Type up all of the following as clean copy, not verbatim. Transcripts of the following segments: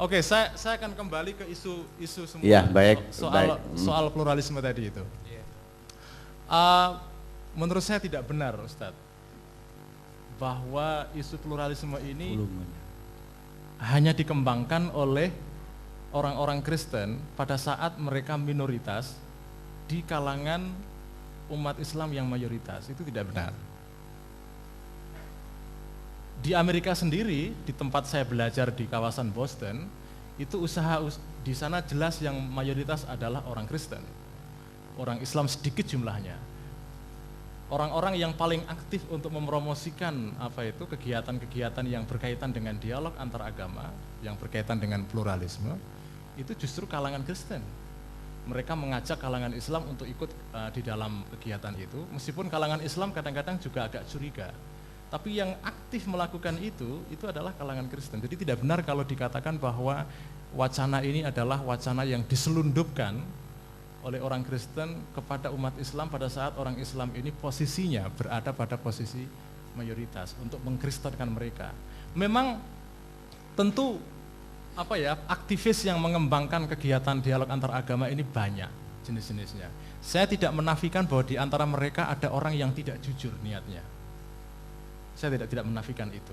Oke, saya akan kembali ke isu semula. Iya, baik. Soal pluralisme tadi itu. Menurut saya tidak benar, Ustadz, bahwa isu pluralisme ini hanya dikembangkan oleh orang-orang Kristen pada saat mereka minoritas di kalangan umat Islam yang mayoritas. Itu tidak benar. Di Amerika sendiri, di tempat saya belajar di kawasan Boston, itu di sana jelas yang mayoritas adalah orang Kristen. Orang Islam sedikit jumlahnya. Orang-orang yang paling aktif untuk mempromosikan kegiatan-kegiatan yang berkaitan dengan dialog antar agama, yang berkaitan dengan pluralisme, itu justru kalangan Kristen. Mereka mengajak kalangan Islam untuk ikut di dalam kegiatan itu, meskipun kalangan Islam kadang-kadang juga agak curiga. Tapi yang aktif melakukan itu adalah kalangan Kristen. Jadi tidak benar kalau dikatakan bahwa wacana ini adalah wacana yang diselundupkan oleh orang Kristen kepada umat Islam pada saat orang Islam ini posisinya berada pada posisi mayoritas untuk mengkristenkan mereka. Memang tentu aktivis yang mengembangkan kegiatan dialog antar agama ini banyak jenis-jenisnya. Saya tidak menafikan bahwa di antara mereka ada orang yang tidak jujur niatnya. Saya tidak menafikan itu.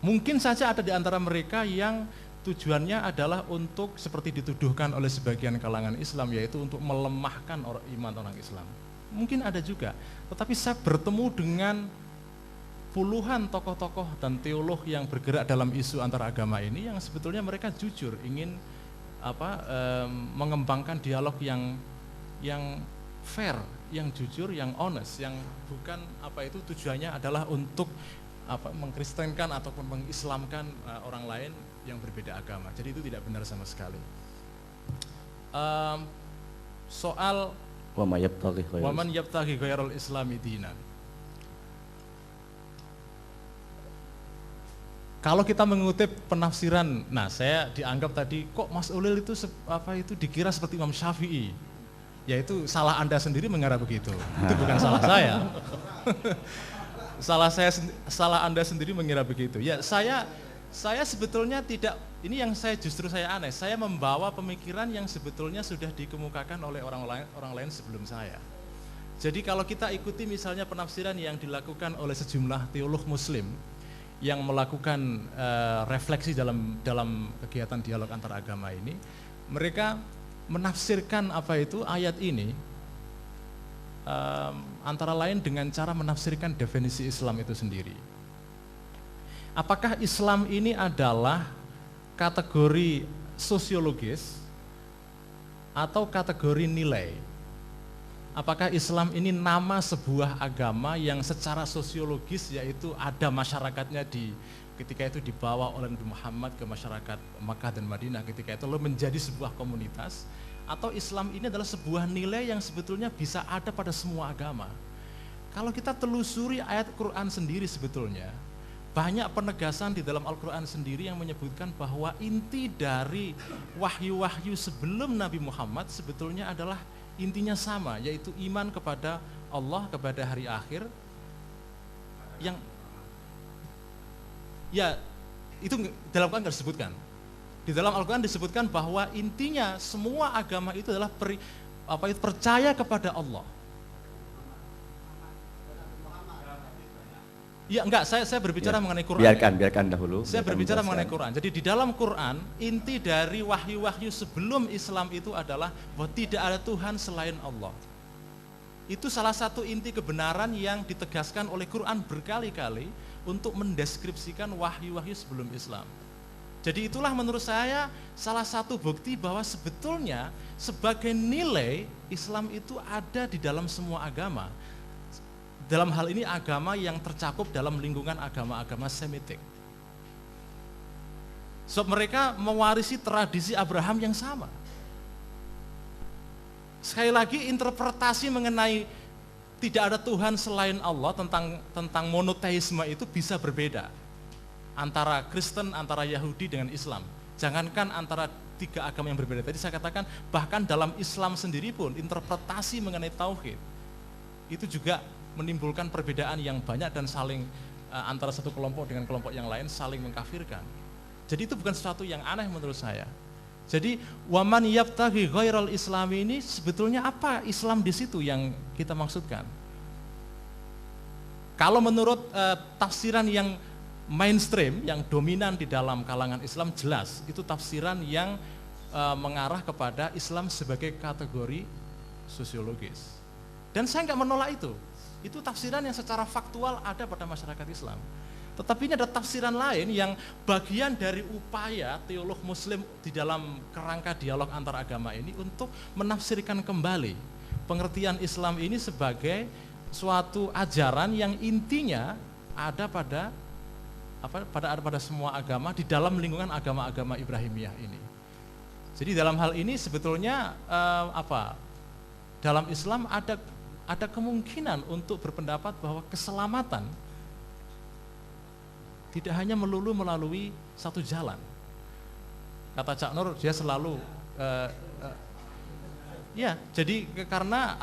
Mungkin saja ada di antara mereka yang tujuannya adalah untuk seperti dituduhkan oleh sebagian kalangan Islam, yaitu untuk melemahkan iman orang Islam. Mungkin ada juga, tetapi saya bertemu dengan puluhan tokoh-tokoh dan teolog yang bergerak dalam isu antar agama ini yang sebetulnya mereka jujur ingin mengembangkan dialog yang fair, yang jujur, yang honest, yang bukan tujuannya adalah untuk mengkristenkan ataupun mengislamkan orang lain yang berbeda agama. Jadi itu tidak benar sama sekali. Soal waman yabtaghi ghairal islami dinan. Kalau kita mengutip penafsiran, saya dianggap tadi kok Mas Ulil itu dikira seperti Imam Syafi'i. Yaitu salah Anda sendiri mengira begitu. Itu bukan salah saya. Salah Anda sendiri mengira begitu. Ya, saya sebetulnya tidak, ini yang justru saya aneh. Saya membawa pemikiran yang sebetulnya sudah dikemukakan oleh orang lain sebelum saya. Jadi kalau kita ikuti misalnya penafsiran yang dilakukan oleh sejumlah teolog muslim yang melakukan refleksi dalam kegiatan dialog antar agama ini, mereka menafsirkan ayat ini antara lain dengan cara menafsirkan definisi Islam itu sendiri. Apakah Islam ini adalah kategori sosiologis atau kategori nilai? Apakah Islam ini nama sebuah agama yang secara sosiologis, yaitu ada masyarakatnya ketika itu dibawa oleh Nabi Muhammad ke masyarakat Makkah dan Madinah, ketika itu lalu menjadi sebuah komunitas, atau Islam ini adalah sebuah nilai yang sebetulnya bisa ada pada semua agama. Kalau kita telusuri ayat Quran sendiri sebetulnya, banyak penegasan di dalam Al-Quran sendiri yang menyebutkan bahwa inti dari wahyu-wahyu sebelum Nabi Muhammad sebetulnya adalah intinya sama, yaitu iman kepada Allah, kepada hari akhir, yang ya itu dalam Al-Quran disebutkan. Di dalam Al-Quran disebutkan bahwa intinya semua agama itu adalah percaya kepada Allah. Ya enggak, saya berbicara mengenai Quran. Biarkan dahulu. Saya berbicara mengenai Quran. Jadi di dalam Quran, inti dari wahyu-wahyu sebelum Islam itu adalah bahwa tidak ada Tuhan selain Allah. Itu salah satu inti kebenaran yang ditegaskan oleh Quran berkali-kali untuk mendeskripsikan wahyu-wahyu sebelum Islam. Jadi itulah menurut saya salah satu bukti bahwa sebetulnya sebagai nilai Islam itu ada di dalam semua agama. Dalam hal ini agama yang tercakup dalam lingkungan agama-agama Semitik. So, mereka mewarisi tradisi Abraham yang sama. Sekali lagi interpretasi mengenai tidak ada Tuhan selain Allah tentang monoteisme itu bisa berbeda antara Kristen, antara Yahudi dengan Islam. Jangankan antara tiga agama yang berbeda. Tadi saya katakan bahkan dalam Islam sendiri pun interpretasi mengenai tauhid itu juga menimbulkan perbedaan yang banyak dan saling antara satu kelompok dengan kelompok yang lain saling mengkafirkan. Jadi itu bukan sesuatu yang aneh menurut saya. Jadi waman yabtaghi ghairal islami ini sebetulnya apa Islam di situ yang kita maksudkan? Kalau menurut tafsiran yang mainstream, yang dominan di dalam kalangan Islam, jelas itu tafsiran yang mengarah kepada Islam sebagai kategori sosiologis. Dan saya nggak menolak itu. Itu tafsiran yang secara faktual ada pada masyarakat Islam. Tetapi ini ada tafsiran lain yang bagian dari upaya teolog muslim di dalam kerangka dialog antar agama ini untuk menafsirkan kembali pengertian Islam ini sebagai suatu ajaran yang intinya ada pada semua agama di dalam lingkungan agama-agama Ibrahimiyah ini. Jadi dalam hal ini sebetulnya dalam Islam ada kemungkinan untuk berpendapat bahwa keselamatan tidak hanya melulu melalui satu jalan. Kata Cak Nur, dia selalu jadi karena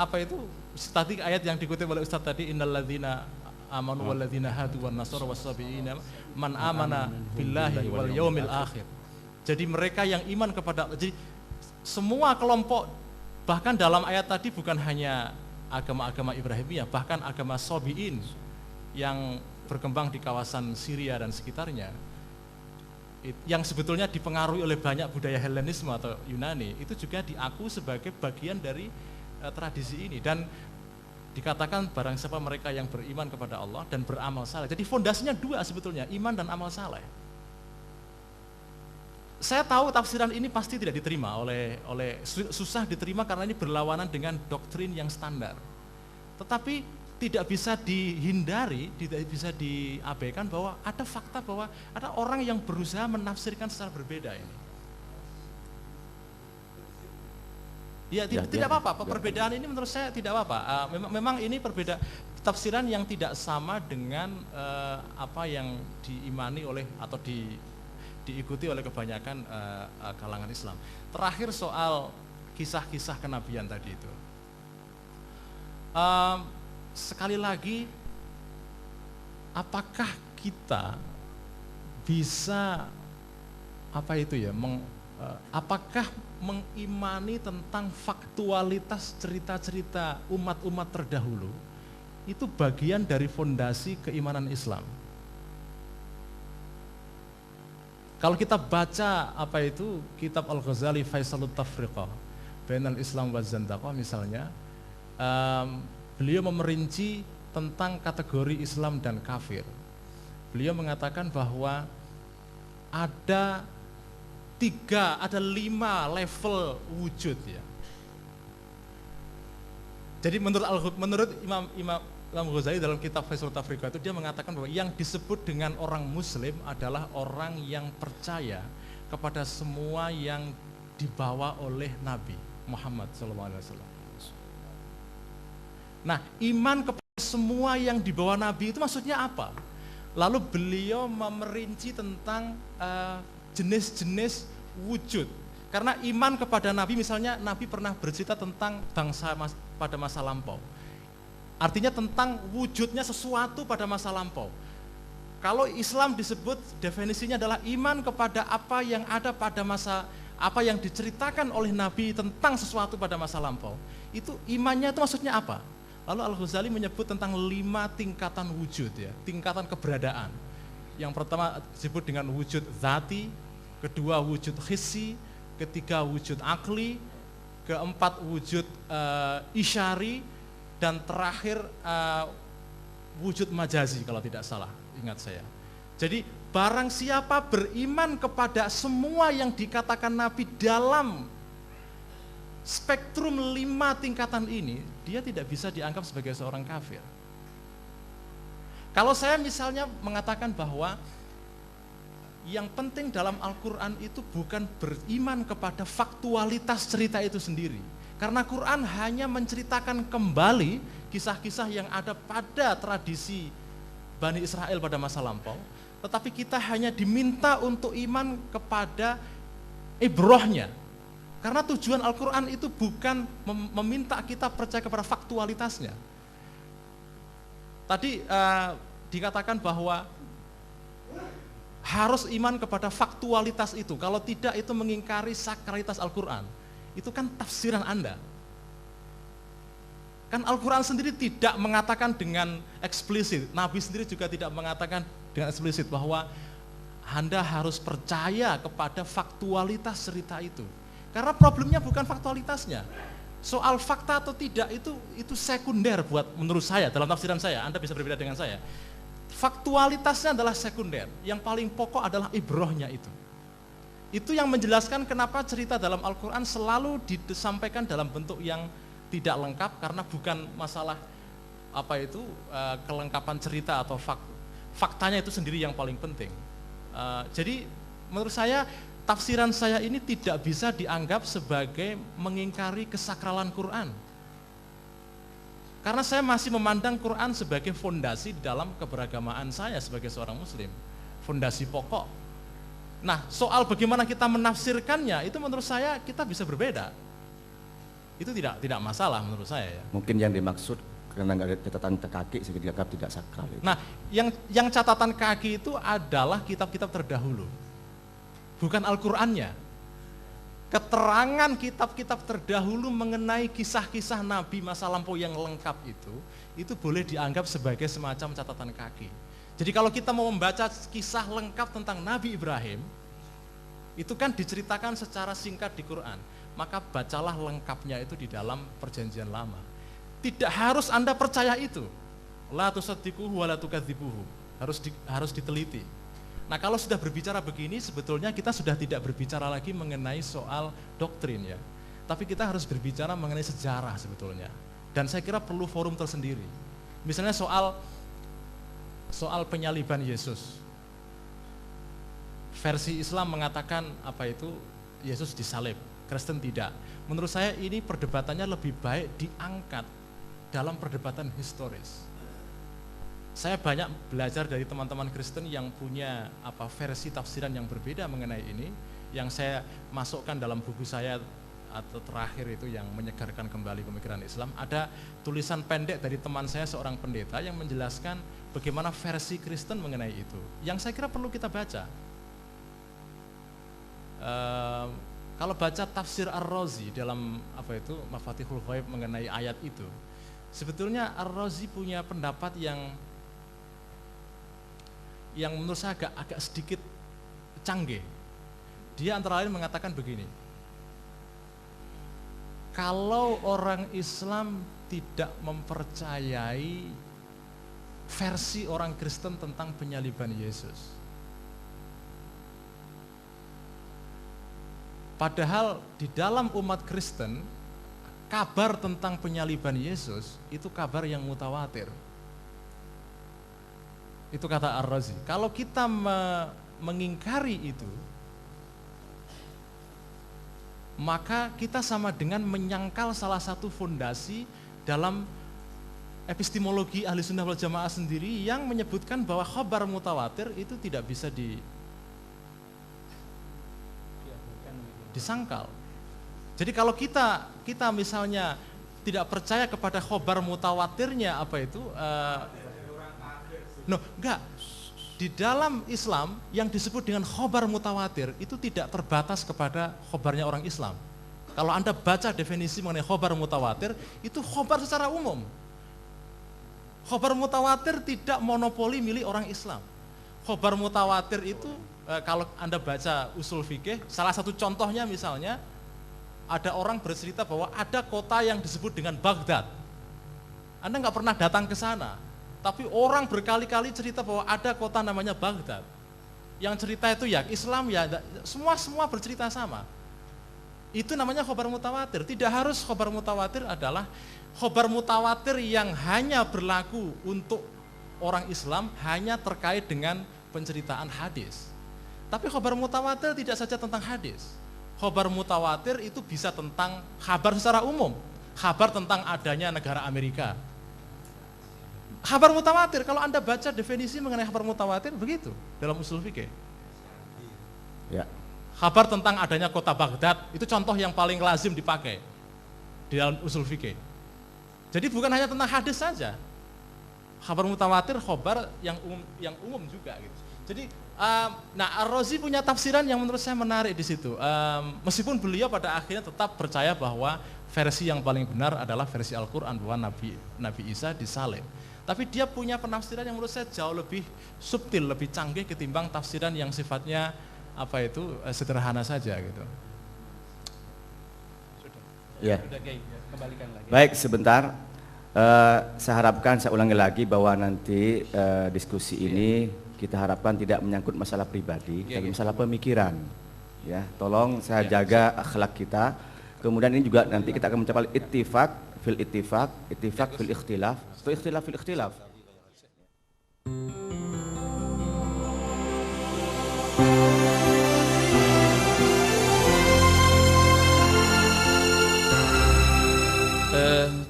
tadi ayat yang dikutip oleh Ustadz tadi, innalladzina amanu walladzina hadu wan nasara was-sabiina man amana billahi wal yaumil akhir. Jadi mereka yang iman kepada, jadi semua kelompok, bahkan dalam ayat tadi bukan hanya agama-agama Ibrahimiyah, bahkan agama Sabi'in yang berkembang di kawasan Syria dan sekitarnya, yang sebetulnya dipengaruhi oleh banyak budaya Helenisme atau Yunani, itu juga diaku sebagai bagian dari tradisi ini. Dan dikatakan barang siapa mereka yang beriman kepada Allah dan beramal saleh. Jadi fondasinya dua sebetulnya, iman dan amal saleh. Saya tahu tafsiran ini pasti tidak diterima susah diterima karena ini berlawanan dengan doktrin yang standar. Tetapi tidak bisa dihindari, tidak bisa diabaikan bahwa ada fakta bahwa ada orang yang berusaha menafsirkan secara berbeda ini. Tidak apa-apa, perbedaan ini menurut saya tidak apa-apa. Memang ini perbedaan tafsiran yang tidak sama dengan apa yang diimani oleh atau diikuti oleh kebanyakan kalangan Islam. Terakhir soal kisah-kisah kenabian tadi itu. Sekali lagi, apakah kita bisa apakah mengimani tentang faktualitas cerita-cerita umat-umat terdahulu itu bagian dari fondasi keimanan Islam? Kalau kita baca kitab Al-Ghazali Faisalut Tafriqah Bainal Islam wa Zandaqah misalnya, beliau memerinci tentang kategori Islam dan kafir. Beliau mengatakan bahwa ada 5 level wujud ya. Jadi menurut Imam Ghazali dalam kitab Faisalut Tafriqah itu dia mengatakan bahwa yang disebut dengan orang muslim adalah orang yang percaya kepada semua yang dibawa oleh Nabi Muhammad SAW. Nah, iman kepada semua yang dibawa Nabi itu maksudnya apa? Lalu beliau memerinci tentang jenis-jenis wujud. Karena iman kepada Nabi, misalnya Nabi pernah bercerita tentang bangsa pada masa lampau. Artinya tentang wujudnya sesuatu pada masa lampau. Kalau Islam disebut definisinya adalah iman kepada apa yang ada pada apa yang diceritakan oleh Nabi tentang sesuatu pada masa lampau. Itu imannya itu maksudnya apa? Lalu Al-Ghazali menyebut tentang 5 tingkatan wujud ya, tingkatan keberadaan. Yang pertama disebut dengan wujud zati, kedua wujud hissi, ketiga wujud akli, keempat wujud isyari, dan terakhir wujud majazi kalau tidak salah, ingat saya. Jadi barang siapa beriman kepada semua yang dikatakan Nabi dalam spektrum 5 tingkatan ini, dia tidak bisa dianggap sebagai seorang kafir. Kalau saya misalnya mengatakan bahwa yang penting dalam Al-Quran itu bukan beriman kepada faktualitas cerita itu sendiri, karena Quran hanya menceritakan kembali kisah-kisah yang ada pada tradisi Bani Israel pada masa lampau, tetapi kita hanya diminta untuk iman kepada ibrohnya. Karena tujuan Al-Quran itu bukan meminta kita percaya kepada faktualitasnya. Tadi dikatakan bahwa harus iman kepada faktualitas itu. Kalau tidak, itu mengingkari sakralitas Al-Quran. Itu kan tafsiran Anda. Kan Al-Quran sendiri tidak mengatakan dengan eksplisit, Nabi sendiri juga tidak mengatakan dengan eksplisit bahwa Anda harus percaya kepada faktualitas cerita itu. Karena problemnya bukan faktualitasnya. Soal fakta atau tidak itu sekunder buat menurut saya, dalam tafsiran saya. Anda bisa berbeda dengan saya. Faktualitasnya adalah sekunder. Yang paling pokok adalah ibrohnya itu. Itu yang menjelaskan kenapa cerita dalam Al-Quran selalu disampaikan dalam bentuk yang tidak lengkap, karena bukan masalah kelengkapan cerita atau faktanya itu sendiri yang paling penting. Jadi menurut saya tafsiran saya ini tidak bisa dianggap sebagai mengingkari kesakralan Quran. Karena saya masih memandang Quran sebagai fondasi di dalam keberagamaan saya sebagai seorang muslim. Fondasi pokok. Nah, soal bagaimana kita menafsirkannya, itu menurut saya kita bisa berbeda. Itu tidak masalah menurut saya ya. Mungkin yang dimaksud karena nggak ada catatan kaki sehingga dianggap tidak sakral. Itu. Nah, yang catatan kaki itu adalah kitab-kitab terdahulu. Bukan Al-Qur'annya. Keterangan kitab-kitab terdahulu mengenai kisah-kisah Nabi masa lampau yang lengkap itu boleh dianggap sebagai semacam catatan kaki. Jadi kalau kita mau membaca kisah lengkap tentang Nabi Ibrahim, itu kan diceritakan secara singkat di Quran, maka bacalah lengkapnya itu di dalam Perjanjian Lama. Tidak harus Anda percaya itu. La tusaddiquhu wa la tukadzibuhu. Harus diteliti. Nah, kalau sudah berbicara begini, sebetulnya kita sudah tidak berbicara lagi mengenai soal doktrin ya. Tapi kita harus berbicara mengenai sejarah sebetulnya. Dan saya kira perlu forum tersendiri. Misalnya soal penyaliban Yesus. Versi Islam mengatakan Yesus disalib, Kristen tidak. Menurut saya ini perdebatannya lebih baik diangkat dalam perdebatan historis. Saya banyak belajar dari teman-teman Kristen yang punya versi tafsiran yang berbeda mengenai ini, yang saya masukkan dalam buku saya atau terakhir itu yang menyegarkan kembali pemikiran Islam. Ada tulisan pendek dari teman saya seorang pendeta yang menjelaskan bagaimana versi Kristen mengenai itu, yang saya kira perlu kita baca. Kalau baca tafsir Ar-Razi dalam Mafatihul Ghaib mengenai ayat itu, sebetulnya Ar-Razi punya pendapat yang menurut saya agak sedikit canggih. Dia antara lain mengatakan begini, kalau orang Islam tidak mempercayai versi orang Kristen tentang penyaliban Yesus, padahal di dalam umat Kristen kabar tentang penyaliban Yesus itu kabar yang mutawatir. Itu kata Ar-Razi. Kalau kita mengingkari itu, maka kita sama dengan menyangkal salah satu fondasi dalam epistemologi Ahli Sunnah wal Jamaah sendiri yang menyebutkan bahwa khabar mutawatir itu tidak bisa disangkal. Jadi kalau kita misalnya tidak percaya kepada khabar mutawatirnya enggak. Di dalam Islam yang disebut dengan khobar mutawatir itu tidak terbatas kepada khobarnya orang Islam. Kalau Anda baca definisi mengenai khobar mutawatir, itu khobar secara umum. Khobar mutawatir tidak monopoli milik orang Islam. Khobar mutawatir itu kalau Anda baca usul fikih, salah satu contohnya misalnya ada orang bercerita bahwa ada kota yang disebut dengan Baghdad. Anda nggak pernah datang ke sana, tapi orang berkali-kali cerita bahwa ada kota namanya Baghdad. Yang cerita itu ya Islam ya, semua bercerita sama. Itu namanya khobar mutawatir. Tidak harus khobar mutawatir adalah khobar mutawatir yang hanya berlaku untuk orang Islam, hanya terkait dengan penceritaan hadis. Tapi khobar mutawatir tidak saja tentang hadis. Khobar mutawatir itu bisa tentang kabar secara umum, kabar tentang adanya negara Amerika. Kabar mutawatir, kalau Anda baca definisi mengenai kabar mutawatir begitu dalam usul fikih. Ya. Kabar tentang adanya kota Baghdad itu contoh yang paling lazim dipakai di dalam usul fikih. Jadi bukan hanya tentang hadis saja. Kabar mutawatir, kabar yang umum juga gitu. Jadi Nah, Ar-Razi punya tafsiran yang menurut saya menarik di situ. Meskipun beliau pada akhirnya tetap percaya bahwa versi yang paling benar adalah versi Al-Quran, bahwa Nabi Isa disalib. Tapi dia punya penafsiran yang menurut saya jauh lebih subtil, lebih canggih ketimbang tafsiran yang sifatnya sederhana saja gitu. Ya. Sudah, kembalikan lagi. Baik, sebentar. Saya harapkan, saya ulangi lagi bahwa nanti diskusi ini kita harapkan tidak menyangkut masalah pribadi, tapi masalah pemikiran. Ya, tolong saya jaga akhlak kita. Kemudian ini juga nanti kita akan mencapai ittifaq fil ikhtilaf, ikhtilaf fil ikhtilaf.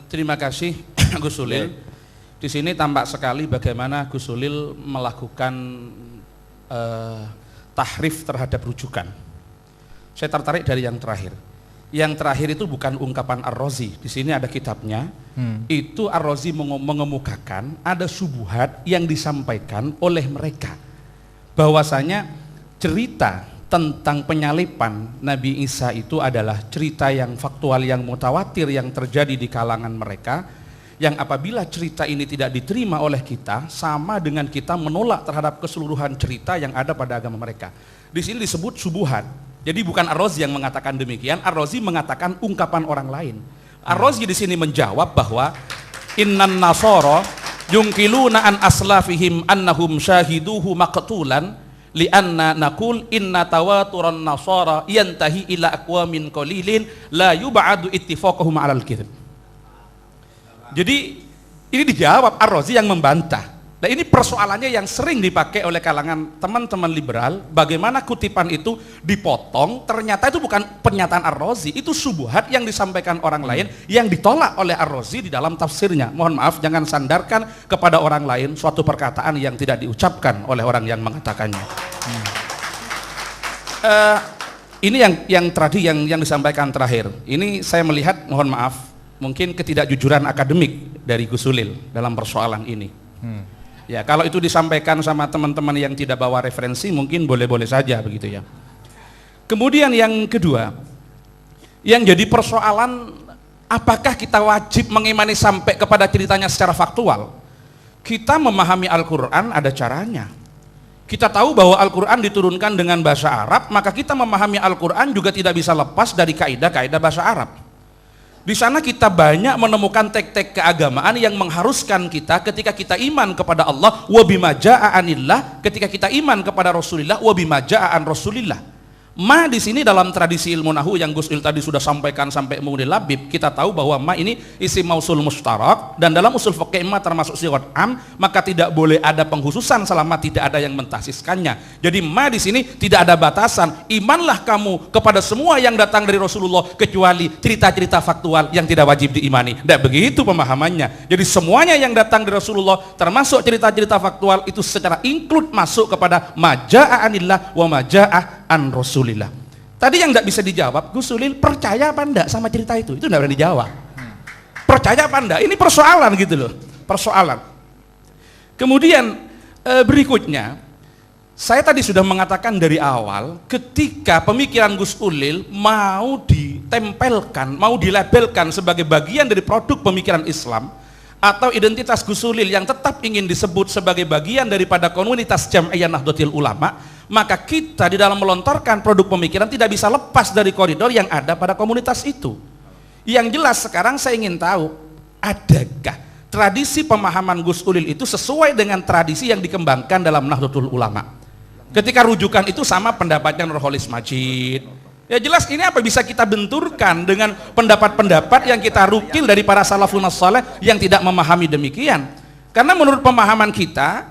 Terima kasih Gus Ulil. Di sini tampak sekali bagaimana Gus Ulil melakukan tahrif terhadap rujukan. Saya tertarik dari yang terakhir. Yang terakhir itu bukan ungkapan Ar-Razi. Di sini ada kitabnya. Itu Ar-Razi mengemukakan ada syubhat yang disampaikan oleh mereka. Bahwasanya cerita tentang penyalipan Nabi Isa itu adalah cerita yang faktual, yang mutawatir, yang terjadi di kalangan mereka, yang apabila cerita ini tidak diterima oleh kita, sama dengan kita menolak terhadap keseluruhan cerita yang ada pada agama mereka. Di sini disebut syubhat. Jadi bukan Ar-Razi yang mengatakan demikian, Ar-Razi mengatakan ungkapan orang lain. Ar-Razi di sini menjawab bahwa innan nasara yungkiluna an aslafihim annahum syahiduhu maqtulan li'anna naqul inna tawaturan nasara yantahi ila aqwamin qalilin la yub'adu ittifaqahum 'alal kadzib. Jadi ini dijawab Ar-Razi yang membantah. Nah, ini persoalannya yang sering dipakai oleh kalangan teman-teman liberal, bagaimana kutipan itu dipotong, ternyata itu bukan pernyataan Ar-Razi, itu syubhat yang disampaikan orang lain yang ditolak oleh Ar-Razi di dalam tafsirnya. Mohon maaf, jangan sandarkan kepada orang lain suatu perkataan yang tidak diucapkan oleh orang yang mengatakannya. Ini yang tadi yang disampaikan terakhir. Ini saya melihat, mohon maaf, mungkin ketidakjujuran akademik dari Gus Ulil dalam persoalan ini. Ya, kalau itu disampaikan sama teman-teman yang tidak bawa referensi mungkin boleh-boleh saja begitu ya. Kemudian yang kedua, yang jadi persoalan, apakah kita wajib mengimani sampai kepada ceritanya secara faktual? Kita memahami Al-Quran ada caranya. Kita tahu bahwa Al-Quran diturunkan dengan bahasa Arab, maka kita memahami Al-Quran juga tidak bisa lepas dari kaidah-kaidah bahasa Arab. Di sana kita banyak menemukan tek-tek keagamaan yang mengharuskan kita ketika kita iman kepada Allah wa bima jaa'a anillah, ketika kita iman kepada Rasulillah wa bima jaa'a an Rasulillah. Ma di sini dalam tradisi ilmu nahwu yang Gus Il tadi sudah sampaikan sampai mudil labib, kita tahu bahwa ma ini isim mausul mustarak, dan dalam usul fikih ma termasuk sigat am, maka tidak boleh ada penghususan selama tidak ada yang mentasiskannya. Jadi ma di sini tidak ada batasan. Imanlah kamu kepada semua yang datang dari Rasulullah kecuali cerita-cerita faktual yang tidak wajib diimani. Tidak begitu pemahamannya. Jadi semuanya yang datang dari Rasulullah termasuk cerita-cerita faktual itu secara include masuk kepada ma jaa'a anillah wa ma jaa'a an Rasulillah. Tadi yang tidak bisa dijawab, Gus Ulil percaya apa enggak sama cerita itu? Itu tidak bisa dijawab. Percaya apa enggak? Ini persoalan gitu loh, persoalan. Kemudian berikutnya, saya tadi sudah mengatakan dari awal, ketika pemikiran Gus Ulil mau ditempelkan, mau dilabelkan sebagai bagian dari produk pemikiran Islam, atau identitas Gus Ulil yang tetap ingin disebut sebagai bagian daripada komunitas Jam'iyah Nahdlatul Ulama, maka kita di dalam melontarkan produk pemikiran tidak bisa lepas dari koridor yang ada pada komunitas itu. Yang jelas sekarang saya ingin tahu, adakah tradisi pemahaman Gus Ulil itu sesuai dengan tradisi yang dikembangkan dalam Nahdlatul Ulama? Ketika rujukan itu sama pendapatnya Nurholis Majid, ya jelas ini apa bisa kita benturkan dengan pendapat-pendapat yang kita rukil dari para salafun saleh yang tidak memahami demikian. Karena menurut pemahaman kita,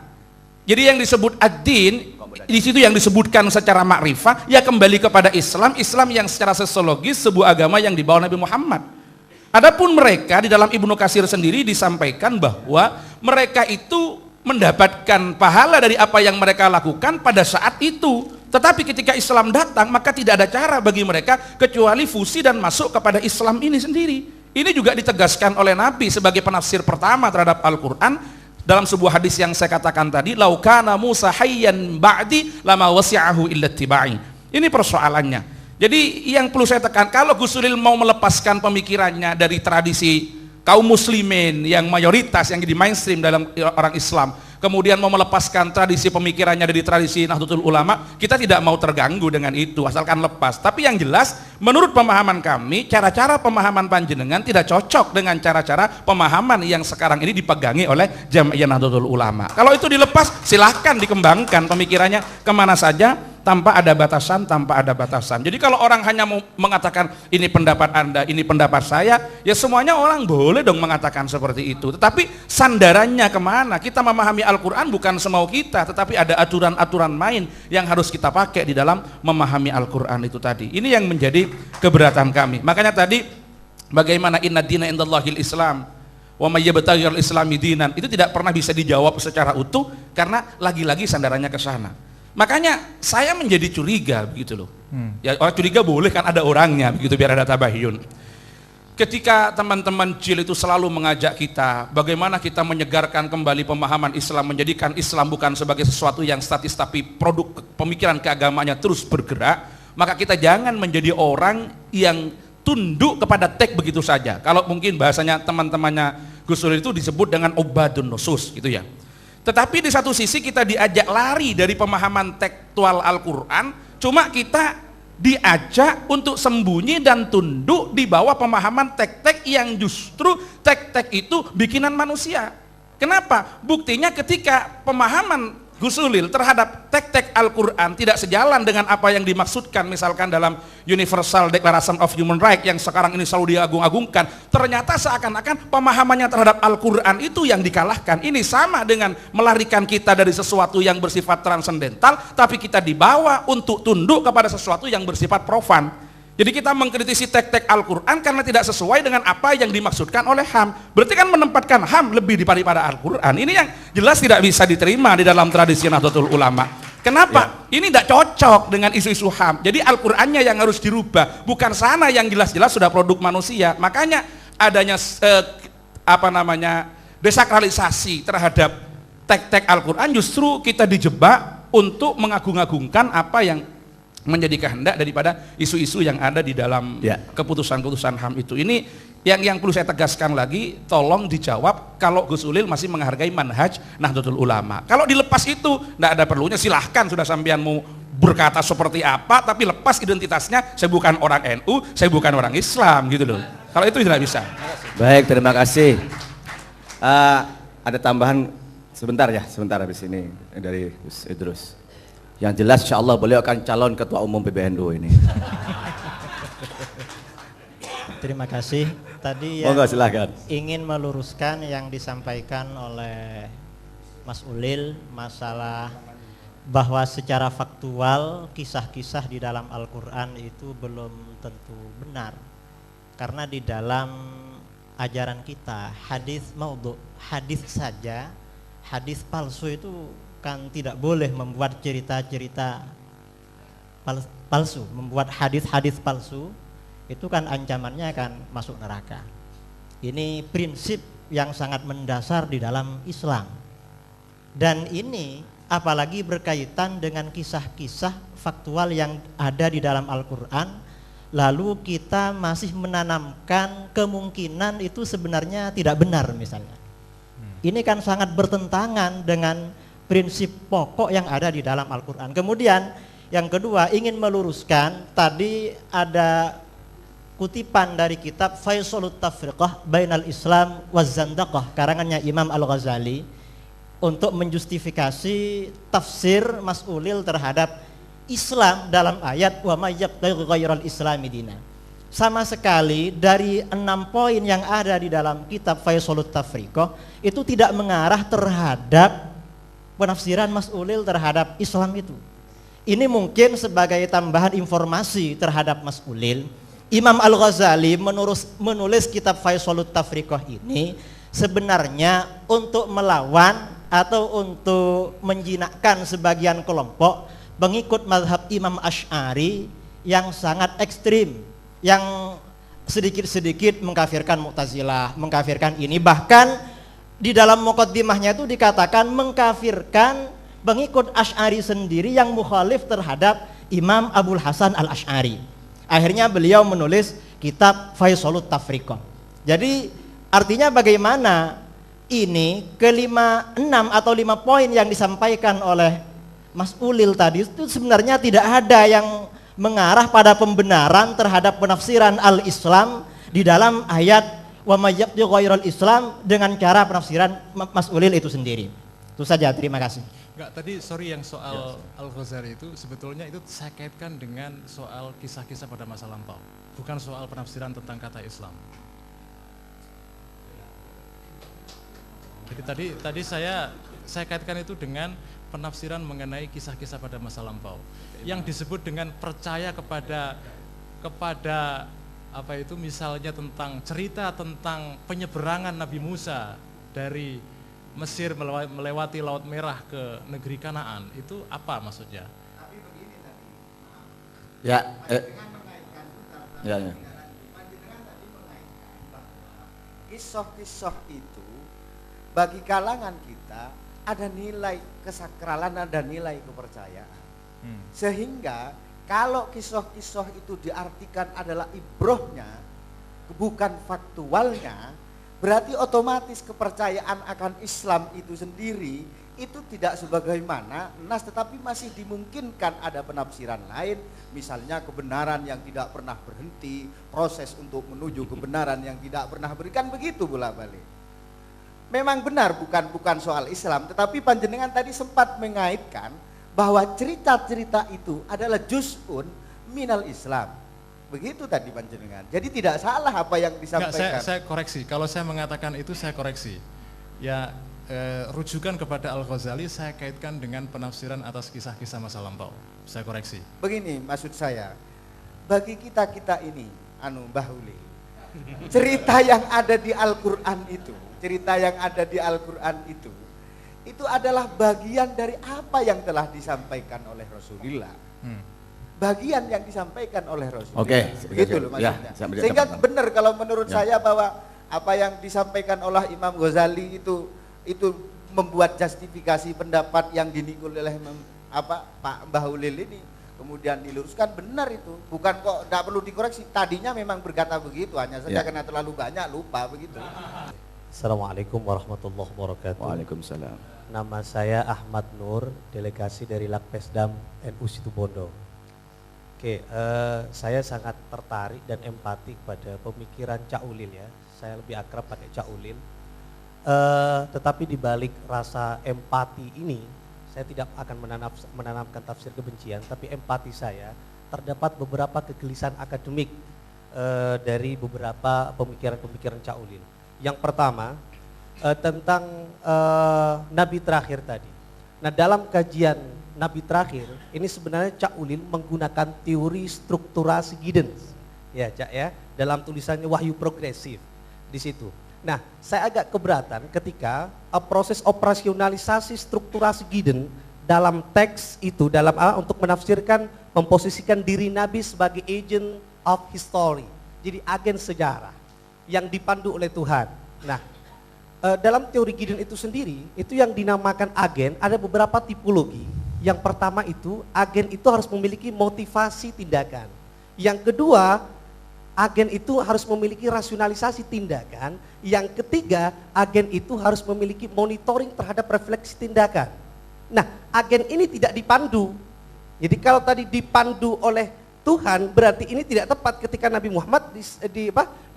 jadi yang disebut ad-din di situ yang disebutkan secara makrifah ya kembali kepada Islam, Islam yang secara sosiologis sebuah agama yang dibawa Nabi Muhammad. Adapun mereka di dalam Ibnu Katsir sendiri disampaikan bahwa mereka itu mendapatkan pahala dari apa yang mereka lakukan pada saat itu. Tetapi ketika Islam datang, maka tidak ada cara bagi mereka kecuali fusi dan masuk kepada Islam ini sendiri. Ini juga ditegaskan oleh Nabi sebagai penafsir pertama terhadap Al-Quran. dalam sebuah hadis yang saya katakan tadi, laukana Musa hayyan ba'di lama wasi'ahu illa tibai. Ini persoalannya. Jadi yang perlu saya tekan, kalau Gus Solil mau melepaskan pemikirannya dari tradisi kaum muslimin yang mayoritas, yang jadi mainstream dalam orang Islam, kemudian mau melepaskan tradisi pemikirannya dari tradisi Nahdlatul Ulama, kita tidak mau terganggu dengan itu, asalkan lepas. Tapi yang jelas, menurut pemahaman kami, cara-cara pemahaman panjenengan tidak cocok dengan cara-cara pemahaman yang sekarang ini dipegangi oleh Jamiah Nahdlatul Ulama. Kalau itu dilepas, silahkan dikembangkan pemikirannya kemana saja, tanpa ada batasan, tanpa ada batasan. Jadi kalau orang hanya mau mengatakan ini pendapat Anda, ini pendapat saya, ya semuanya orang boleh dong mengatakan seperti itu. Tetapi sandarannya kemana? Kita memahami Al-Quran bukan semau kita, tetapi ada aturan-aturan main yang harus kita pakai di dalam memahami Al-Quran itu tadi. Ini yang menjadi keberatan kami. Makanya tadi bagaimana inna dina indallahil Islam wa may yabtaghi al-islami dinan, itu tidak pernah bisa dijawab secara utuh karena lagi-lagi sandarannya ke sana. Makanya saya menjadi curiga begitu loh. Ya orang curiga boleh kan, ada orangnya begitu, biar ada tabahyun. Ketika teman-teman CIL itu selalu mengajak kita bagaimana kita menyegarkan kembali pemahaman Islam, menjadikan Islam bukan sebagai sesuatu yang statis tapi produk pemikiran keagamaannya terus bergerak, maka kita jangan menjadi orang yang tunduk kepada teks begitu saja. Kalau mungkin bahasanya teman-temannya Gus Solil itu disebut dengan obadun nusus gitu ya. Tetapi di satu sisi kita diajak lari dari pemahaman tekstual Al-Quran, cuma kita diajak untuk sembunyi dan tunduk di bawah pemahaman tek-tek yang justru tek-tek itu bikinan manusia. Kenapa? Buktinya ketika pemahaman Gus Solil terhadap tek-tek Al-Quran tidak sejalan dengan apa yang dimaksudkan misalkan dalam Universal Declaration of Human Rights yang sekarang ini selalu diagung-agungkan, ternyata seakan-akan pemahamannya terhadap Al-Quran itu yang dikalahkan. Ini sama dengan melarikan kita dari sesuatu yang bersifat transendental, tapi kita dibawa untuk tunduk kepada sesuatu yang bersifat profan. Jadi kita mengkritisi tek-tek Al-Quran karena tidak sesuai dengan apa yang dimaksudkan oleh HAM. Berarti kan menempatkan HAM lebih daripada Al-Quran. Ini yang jelas tidak bisa diterima di dalam tradisi Nahdlatul Ulama. Kenapa? Ya. Ini tidak cocok dengan isu-isu HAM. Jadi Al-Qurannya yang harus dirubah, bukan sana yang jelas-jelas sudah produk manusia. Makanya adanya desakralisasi terhadap tek-tek Al-Quran, justru kita dijebak untuk mengagung-agungkan apa yang menjadi kehendak daripada isu-isu yang ada di dalam keputusan-keputusan HAM itu. Ini yang perlu saya tegaskan lagi, tolong dijawab kalau Gus Solil masih menghargai manhaj Nahdlatul Ulama. Kalau dilepas itu tidak ada perlunya, silahkan, sudah sampean mau berkata seperti apa, tapi lepas identitasnya, saya bukan orang NU, saya bukan orang Islam gitu loh. Kalau itu tidak bisa. Baik, terima kasih. Ada tambahan sebentar habis ini dari Gus Idrus. Yang jelas insya Allah beliau akan calon ketua umum PBNU ini. Terima kasih. Tadi silakan. Ingin meluruskan yang disampaikan oleh Mas Ulil, masalah bahwa secara faktual kisah-kisah di dalam Al-Quran itu belum tentu benar. Karena di dalam ajaran kita hadis maudhu, hadis saja, hadis palsu itu kan tidak boleh membuat cerita-cerita palsu, membuat hadis-hadis palsu, itu kan ancamannya akan masuk neraka. Ini prinsip yang sangat mendasar di dalam Islam. Dan ini apalagi berkaitan dengan kisah-kisah faktual yang ada di dalam Al-Quran, lalu kita masih menanamkan kemungkinan itu sebenarnya tidak benar misalnya. Ini kan sangat bertentangan dengan prinsip pokok yang ada di dalam Al-Quran. Kemudian yang kedua, ingin meluruskan, tadi ada kutipan dari kitab Faisalut Tafriqah Bainal Islam waz Zandaqah karangannya Imam Al-Ghazali untuk menjustifikasi tafsir Mas Ulil terhadap Islam dalam ayat wa may yabtaghi ghairal islami dinan. Sama sekali dari 6 poin yang ada di dalam kitab Faisalut Tafriqah itu tidak mengarah terhadap penafsiran Mas Ulil terhadap Islam itu. Ini mungkin sebagai tambahan informasi terhadap Mas Ulil. Imam Al-Ghazali menulis kitab Faisalut Tafriqah ini sebenarnya untuk melawan atau untuk menjinakkan sebagian kelompok pengikut mazhab Imam Asy'ari yang sangat ekstrim, yang sedikit-sedikit mengkafirkan Mu'tazilah, mengkafirkan ini, bahkan di dalam muqaddimahnya itu dikatakan mengkafirkan pengikut Asy'ari sendiri yang mukhalif terhadap Imam Abul Hasan Al-Asy'ari. Akhirnya beliau menulis kitab Faisalut Tafriqah. Jadi artinya bagaimana ini enam atau 5 poin yang disampaikan oleh Mas Ulil tadi itu sebenarnya tidak ada yang mengarah pada pembenaran terhadap penafsiran al-Islam di dalam ayat wa may yabtaghi ghairal Islam dengan cara penafsiran Mas Ulil itu sendiri. Itu saja, terima kasih. Enggak, tadi sorry yang soal Al-Ghazali itu sebetulnya itu saya kaitkan dengan soal kisah-kisah pada masa lampau, bukan soal penafsiran tentang kata Islam. Jadi tadi saya kaitkan itu dengan penafsiran mengenai kisah-kisah pada masa lampau yang disebut dengan percaya kepada apa itu, misalnya tentang cerita tentang penyeberangan Nabi Musa dari Mesir melewati Laut Merah ke negeri Kanaan, itu apa maksudnya? Ya, ya. Kisah-kisah itu bagi kalangan kita ada nilai kesakralan, ada nilai kepercayaan. Sehingga kalau kisah-kisah itu diartikan adalah ibrohnya, bukan faktualnya, berarti otomatis kepercayaan akan Islam itu sendiri itu tidak sebagaimana nas, tetapi masih dimungkinkan ada penafsiran lain, misalnya kebenaran yang tidak pernah berhenti, proses untuk menuju kebenaran yang tidak pernah berikan, begitu bolak-balik. Memang benar bukan soal Islam, tetapi panjenengan tadi sempat mengaitkan bahwa cerita-cerita itu adalah juz'un minal Islam. Begitu tadi panjenengan. Jadi tidak salah apa yang disampaikan. Saya koreksi. Kalau saya mengatakan itu saya koreksi. Ya, rujukan kepada Al-Ghazali saya kaitkan dengan penafsiran atas kisah-kisah masa lampau. Saya koreksi. Begini maksud saya. Bagi kita ini, Mbah Ulil, cerita yang ada di Al-Qur'an itu adalah bagian dari apa yang telah disampaikan oleh Rasulullah. Bagian yang disampaikan oleh Rasulullah. Oke, begitu loh maksudnya. Ya, sehingga benar kalau menurut saya bahwa apa yang disampaikan oleh Imam Ghazali itu membuat justifikasi pendapat yang dinikul oleh Pak Mbah Ulil ini, kemudian diluruskan, benar itu. Bukan kok tidak perlu dikoreksi. Tadinya memang berkata begitu, hanya saja karena terlalu banyak lupa begitu. Assalamualaikum warahmatullahi wabarakatuh. Waalaikumsalam. Nama saya Ahmad Nur, delegasi dari Lakpesdam NU Situbondo. Oke, saya sangat tertarik dan empati pada pemikiran Cak Ulil ya. Saya lebih akrab pakai Cak Ulil. Tetapi di balik rasa empati ini, saya tidak akan menanamkan tafsir kebencian, tapi empati saya terdapat beberapa kegelisahan akademik dari beberapa pemikiran-pemikiran Cak Ulil. Yang pertama tentang Nabi terakhir tadi. Nah, dalam kajian Nabi terakhir ini sebenarnya Cak Ulil menggunakan teori strukturasi Giddens, ya Cak ya, dalam tulisannya Wahyu Progresif di situ. Nah, saya agak keberatan ketika proses operasionalisasi strukturasi Giddens dalam teks itu untuk menafsirkan, memposisikan diri Nabi sebagai agent of history, jadi agen sejarah yang dipandu oleh Tuhan. Nah, dalam teori Giddens itu sendiri, itu yang dinamakan agen, ada beberapa tipologi. Yang pertama itu, agen itu harus memiliki motivasi tindakan. Yang kedua, agen itu harus memiliki rasionalisasi tindakan. Yang ketiga, agen itu harus memiliki monitoring terhadap refleksi tindakan. Nah, agen ini tidak dipandu. Jadi kalau tadi dipandu oleh Tuhan, berarti ini tidak tepat ketika Nabi Muhammad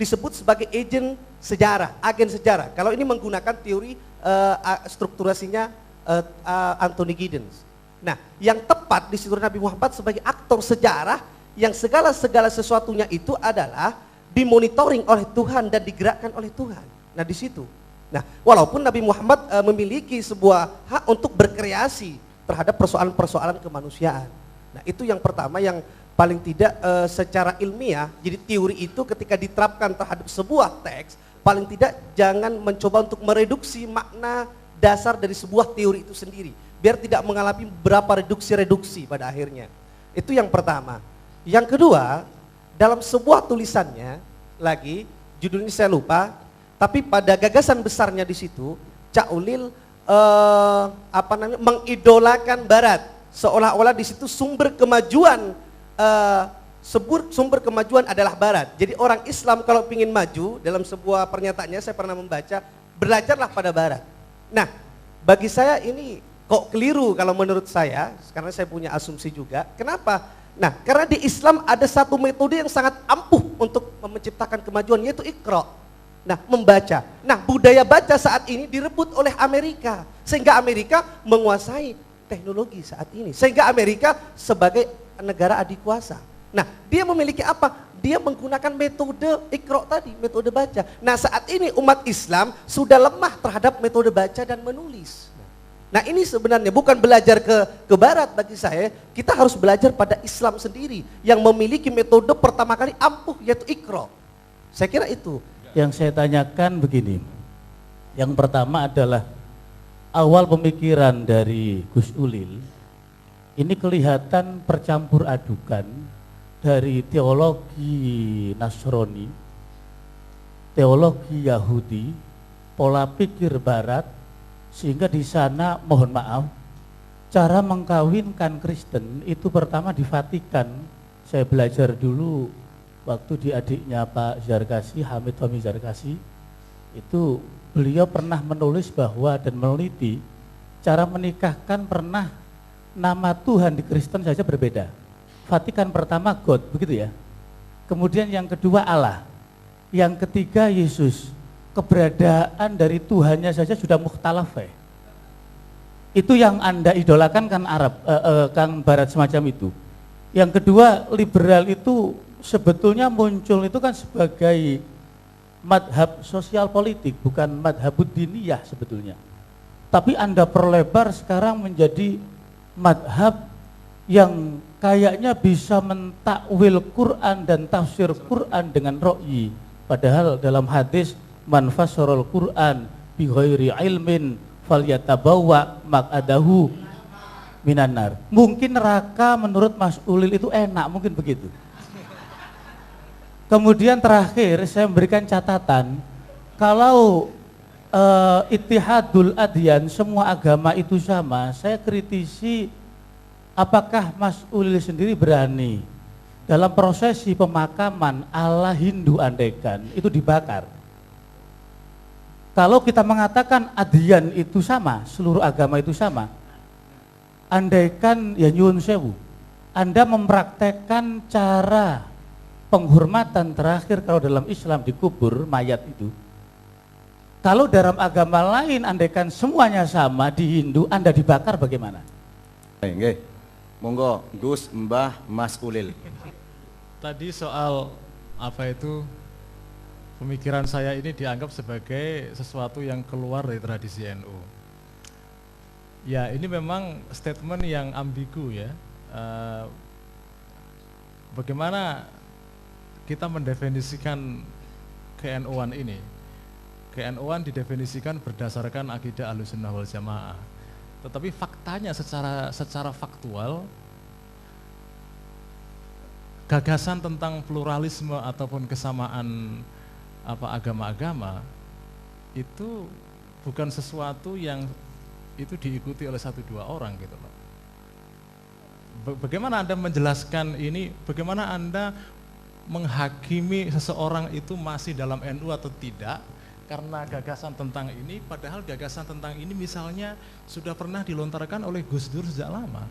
disebut sebagai agen sejarah, agen sejarah. Kalau ini menggunakan teori strukturasinya Anthony Giddens. Nah, yang tepat di situ Nabi Muhammad sebagai aktor sejarah yang segala sesuatunya itu adalah dimonitoring oleh Tuhan dan digerakkan oleh Tuhan. Nah, di situ. Nah, walaupun Nabi Muhammad memiliki sebuah hak untuk berkreasi terhadap persoalan-persoalan kemanusiaan. Nah, itu yang pertama yang paling tidak secara ilmiah, jadi teori itu ketika diterapkan terhadap sebuah teks, paling tidak jangan mencoba untuk mereduksi makna dasar dari sebuah teori itu sendiri, biar tidak mengalami beberapa reduksi pada akhirnya. Itu yang pertama. Yang kedua, dalam sebuah tulisannya, lagi judulnya saya lupa, tapi pada gagasan besarnya di situ, Cak Ulil mengidolakan Barat, seolah-olah di situ sumber kemajuan adalah Barat. Jadi orang Islam kalau ingin maju, dalam sebuah pernyataannya saya pernah membaca, belajarlah pada Barat. Nah, bagi saya ini kok keliru kalau menurut saya, karena saya punya asumsi juga. Kenapa? Nah, karena di Islam ada satu metode yang sangat ampuh untuk menciptakan kemajuan, yaitu Iqra. Nah, membaca. Nah, budaya baca saat ini direbut oleh Amerika, sehingga Amerika menguasai teknologi saat ini, sehingga Amerika sebagai negara adikuasa. Nah, dia memiliki apa? Dia menggunakan metode Iqra tadi, metode baca. Nah, saat ini umat Islam sudah lemah terhadap metode baca dan menulis. Nah, ini sebenarnya bukan belajar ke barat bagi saya, kita harus belajar pada Islam sendiri yang memiliki metode pertama kali ampuh, yaitu Iqra. Saya kira itu. Yang saya tanyakan begini, yang pertama adalah awal pemikiran dari Gus Ulil, ini kelihatan percampur adukan dari teologi Nasrani, teologi Yahudi, pola pikir Barat, sehingga di sana mohon maaf, cara mengkawinkan Kristen itu pertama di Vatikan. Saya belajar dulu waktu di adiknya Pak Zarkasi, Hamid Fahmi Zarkasi, itu beliau pernah menulis bahwa dan meneliti cara menikahkan pernah nama Tuhan di Kristen saja berbeda. Vatikan pertama God, begitu ya. Kemudian yang kedua Allah, yang ketiga Yesus. Keberadaan dari Tuhannya saja sudah mukhtalaf. Itu yang Anda idolakan kan kan Barat semacam itu. Yang kedua, liberal itu sebetulnya muncul itu kan sebagai madhab sosial politik, bukan madhabud diniyah sebetulnya. Tapi Anda perlebar sekarang menjadi madhab yang kayaknya bisa mentakwil Quran dan tafsir Quran dengan ro'yi. Padahal dalam hadis man fassarul Quran bi ghairi ilmin falyatabawwa maq'adahu minan nar. Mungkin neraka menurut Mas Ulil itu enak, mungkin begitu. Kemudian terakhir saya memberikan catatan, kalau ittihadul adyan, semua agama itu sama, saya kritisi apakah Mas Ulil sendiri berani dalam prosesi pemakaman ala Hindu andaikan itu dibakar. Kalau kita mengatakan adyan itu sama, seluruh agama itu sama, andaikan ya nyuwun sewu, Anda mempraktekkan cara penghormatan terakhir kalau dalam Islam dikubur mayat itu. Kalau dalam agama lain andaikan semuanya sama di Hindu, Anda dibakar bagaimana? Nggih. Monggo Gus Mbah Mas Ulil. Tadi soal apa itu, pemikiran saya ini dianggap sebagai sesuatu yang keluar dari tradisi NU. Ya, ini memang statement yang ambigu ya. Bagaimana kita mendefinisikan ke-NU-an ini? Ke-NU-an didefinisikan berdasarkan akidah Ahlussunnah wal Jamaah. Tetapi faktanya secara faktual, gagasan tentang pluralisme ataupun kesamaan agama-agama itu bukan sesuatu yang itu diikuti oleh 1-2 orang gitu loh. Bagaimana Anda menjelaskan ini? Bagaimana Anda menghakimi seseorang itu masih dalam NU atau tidak karena gagasan tentang ini, padahal gagasan tentang ini misalnya sudah pernah dilontarkan oleh Gus Dur sejak lama.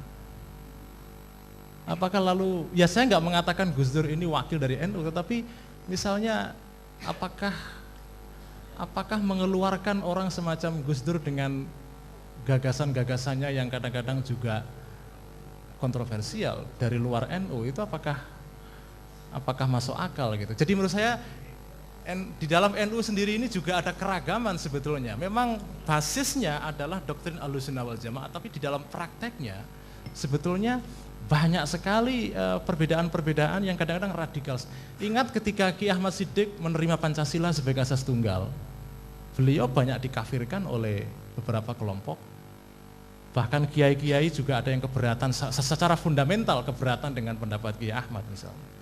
Apakah lalu, ya saya nggak mengatakan Gus Dur ini wakil dari NU, tetapi misalnya apakah mengeluarkan orang semacam Gus Dur dengan gagasan-gagasannya yang kadang-kadang juga kontroversial dari luar NU itu apakah masuk akal gitu. Jadi menurut saya di dalam NU sendiri ini juga ada keragaman sebetulnya. Memang basisnya adalah doktrin Ahlussunnah wal Jamaah, tapi di dalam prakteknya sebetulnya banyak sekali perbedaan-perbedaan yang kadang-kadang radikal. Ingat ketika Ki Ahmad Siddiq menerima Pancasila sebagai asas tunggal, beliau banyak dikafirkan oleh beberapa kelompok. Bahkan kiai-kiai juga ada yang keberatan secara fundamental, keberatan dengan pendapat Kiai Ahmad misalnya.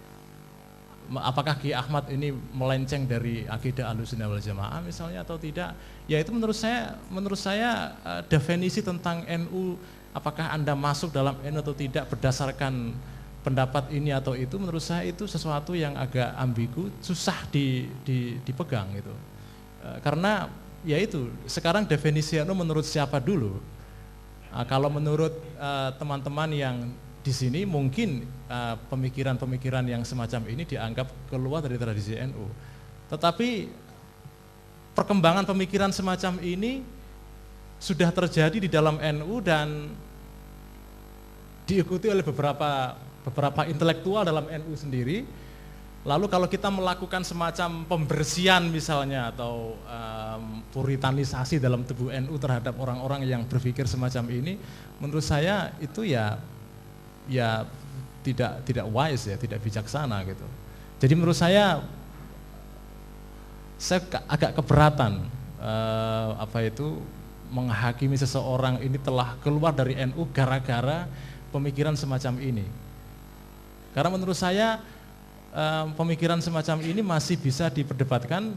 apakah Ki Ahmad ini melenceng dari akidah Ahlussunnah wal Jamaah misalnya atau tidak? Ya itu menurut saya definisi tentang NU, apakah Anda masuk dalam NU atau tidak berdasarkan pendapat ini atau itu, menurut saya itu sesuatu yang agak ambigu, susah dipegang gitu. Karena ya itu sekarang definisi NU menurut siapa dulu? Kalau menurut teman-teman yang di sini mungkin pemikiran-pemikiran yang semacam ini dianggap keluar dari tradisi NU. Tetapi perkembangan pemikiran semacam ini sudah terjadi di dalam NU dan diikuti oleh beberapa intelektual dalam NU sendiri. Lalu kalau kita melakukan semacam pembersihan misalnya atau puritanisasi dalam tubuh NU terhadap orang-orang yang berpikir semacam ini, menurut saya itu ya tidak wise ya, tidak bijaksana gitu. Jadi menurut saya agak keberatan menghakimi seseorang ini telah keluar dari NU gara-gara pemikiran semacam ini. Karena menurut saya pemikiran semacam ini masih bisa diperdebatkan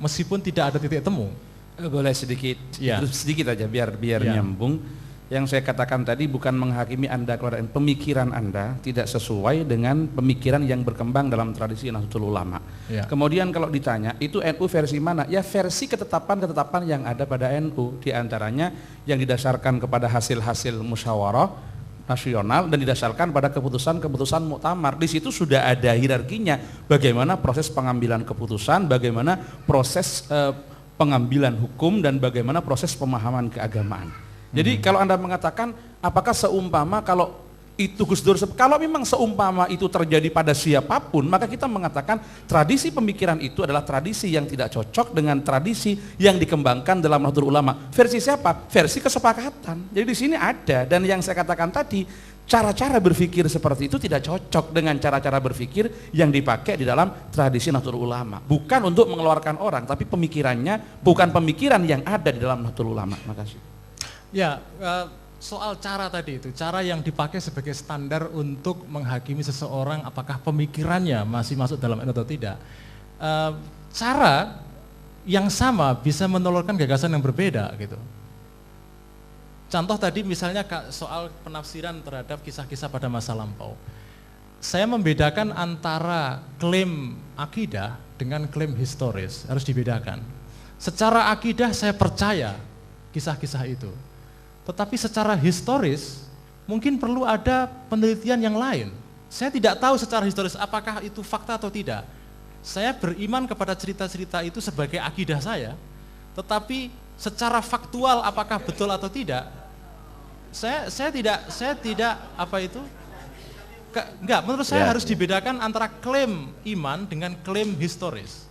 meskipun tidak ada titik temu. Boleh sedikit aja biar nyambung. Yang saya katakan tadi bukan menghakimi Anda keluar dari pemikiran Anda tidak sesuai dengan pemikiran yang berkembang dalam tradisi Nahdlatul Ulama. Ya. Kemudian kalau ditanya itu NU versi mana? Ya versi ketetapan-ketetapan yang ada pada NU, di antaranya yang didasarkan kepada hasil-hasil musyawarah nasional dan didasarkan pada keputusan-keputusan muktamar. Di situ sudah ada hierarkinya, bagaimana proses pengambilan keputusan, bagaimana proses pengambilan hukum dan bagaimana proses pemahaman keagamaan. Jadi kalau Anda mengatakan apakah seumpama kalau itu Gus Dur, kalau memang seumpama itu terjadi pada siapapun, maka kita mengatakan tradisi pemikiran itu adalah tradisi yang tidak cocok dengan tradisi yang dikembangkan dalam Nahdlatul Ulama. Versi siapa? Versi kesepakatan. Jadi di sini ada, dan yang saya katakan tadi, cara-cara berpikir seperti itu tidak cocok dengan cara-cara berpikir yang dipakai di dalam tradisi Nahdlatul Ulama. Bukan untuk mengeluarkan orang, tapi pemikirannya bukan pemikiran yang ada di dalam Nahdlatul Ulama. Makasih. Ya, soal cara tadi itu, cara yang dipakai sebagai standar untuk menghakimi seseorang apakah pemikirannya masih masuk dalam NU atau tidak. Cara yang sama bisa menelurkan gagasan yang berbeda gitu. Contoh tadi misalnya soal penafsiran terhadap kisah-kisah pada masa lampau. Saya membedakan antara klaim akidah dengan klaim historis, harus dibedakan. Secara akidah saya percaya kisah-kisah itu. Tetapi secara historis mungkin perlu ada penelitian yang lain. Saya tidak tahu secara historis apakah itu fakta atau tidak. Saya beriman kepada cerita-cerita itu sebagai akidah saya, tetapi secara faktual apakah betul atau tidak, saya tidak menurut saya harus dibedakan antara klaim iman dengan klaim historis.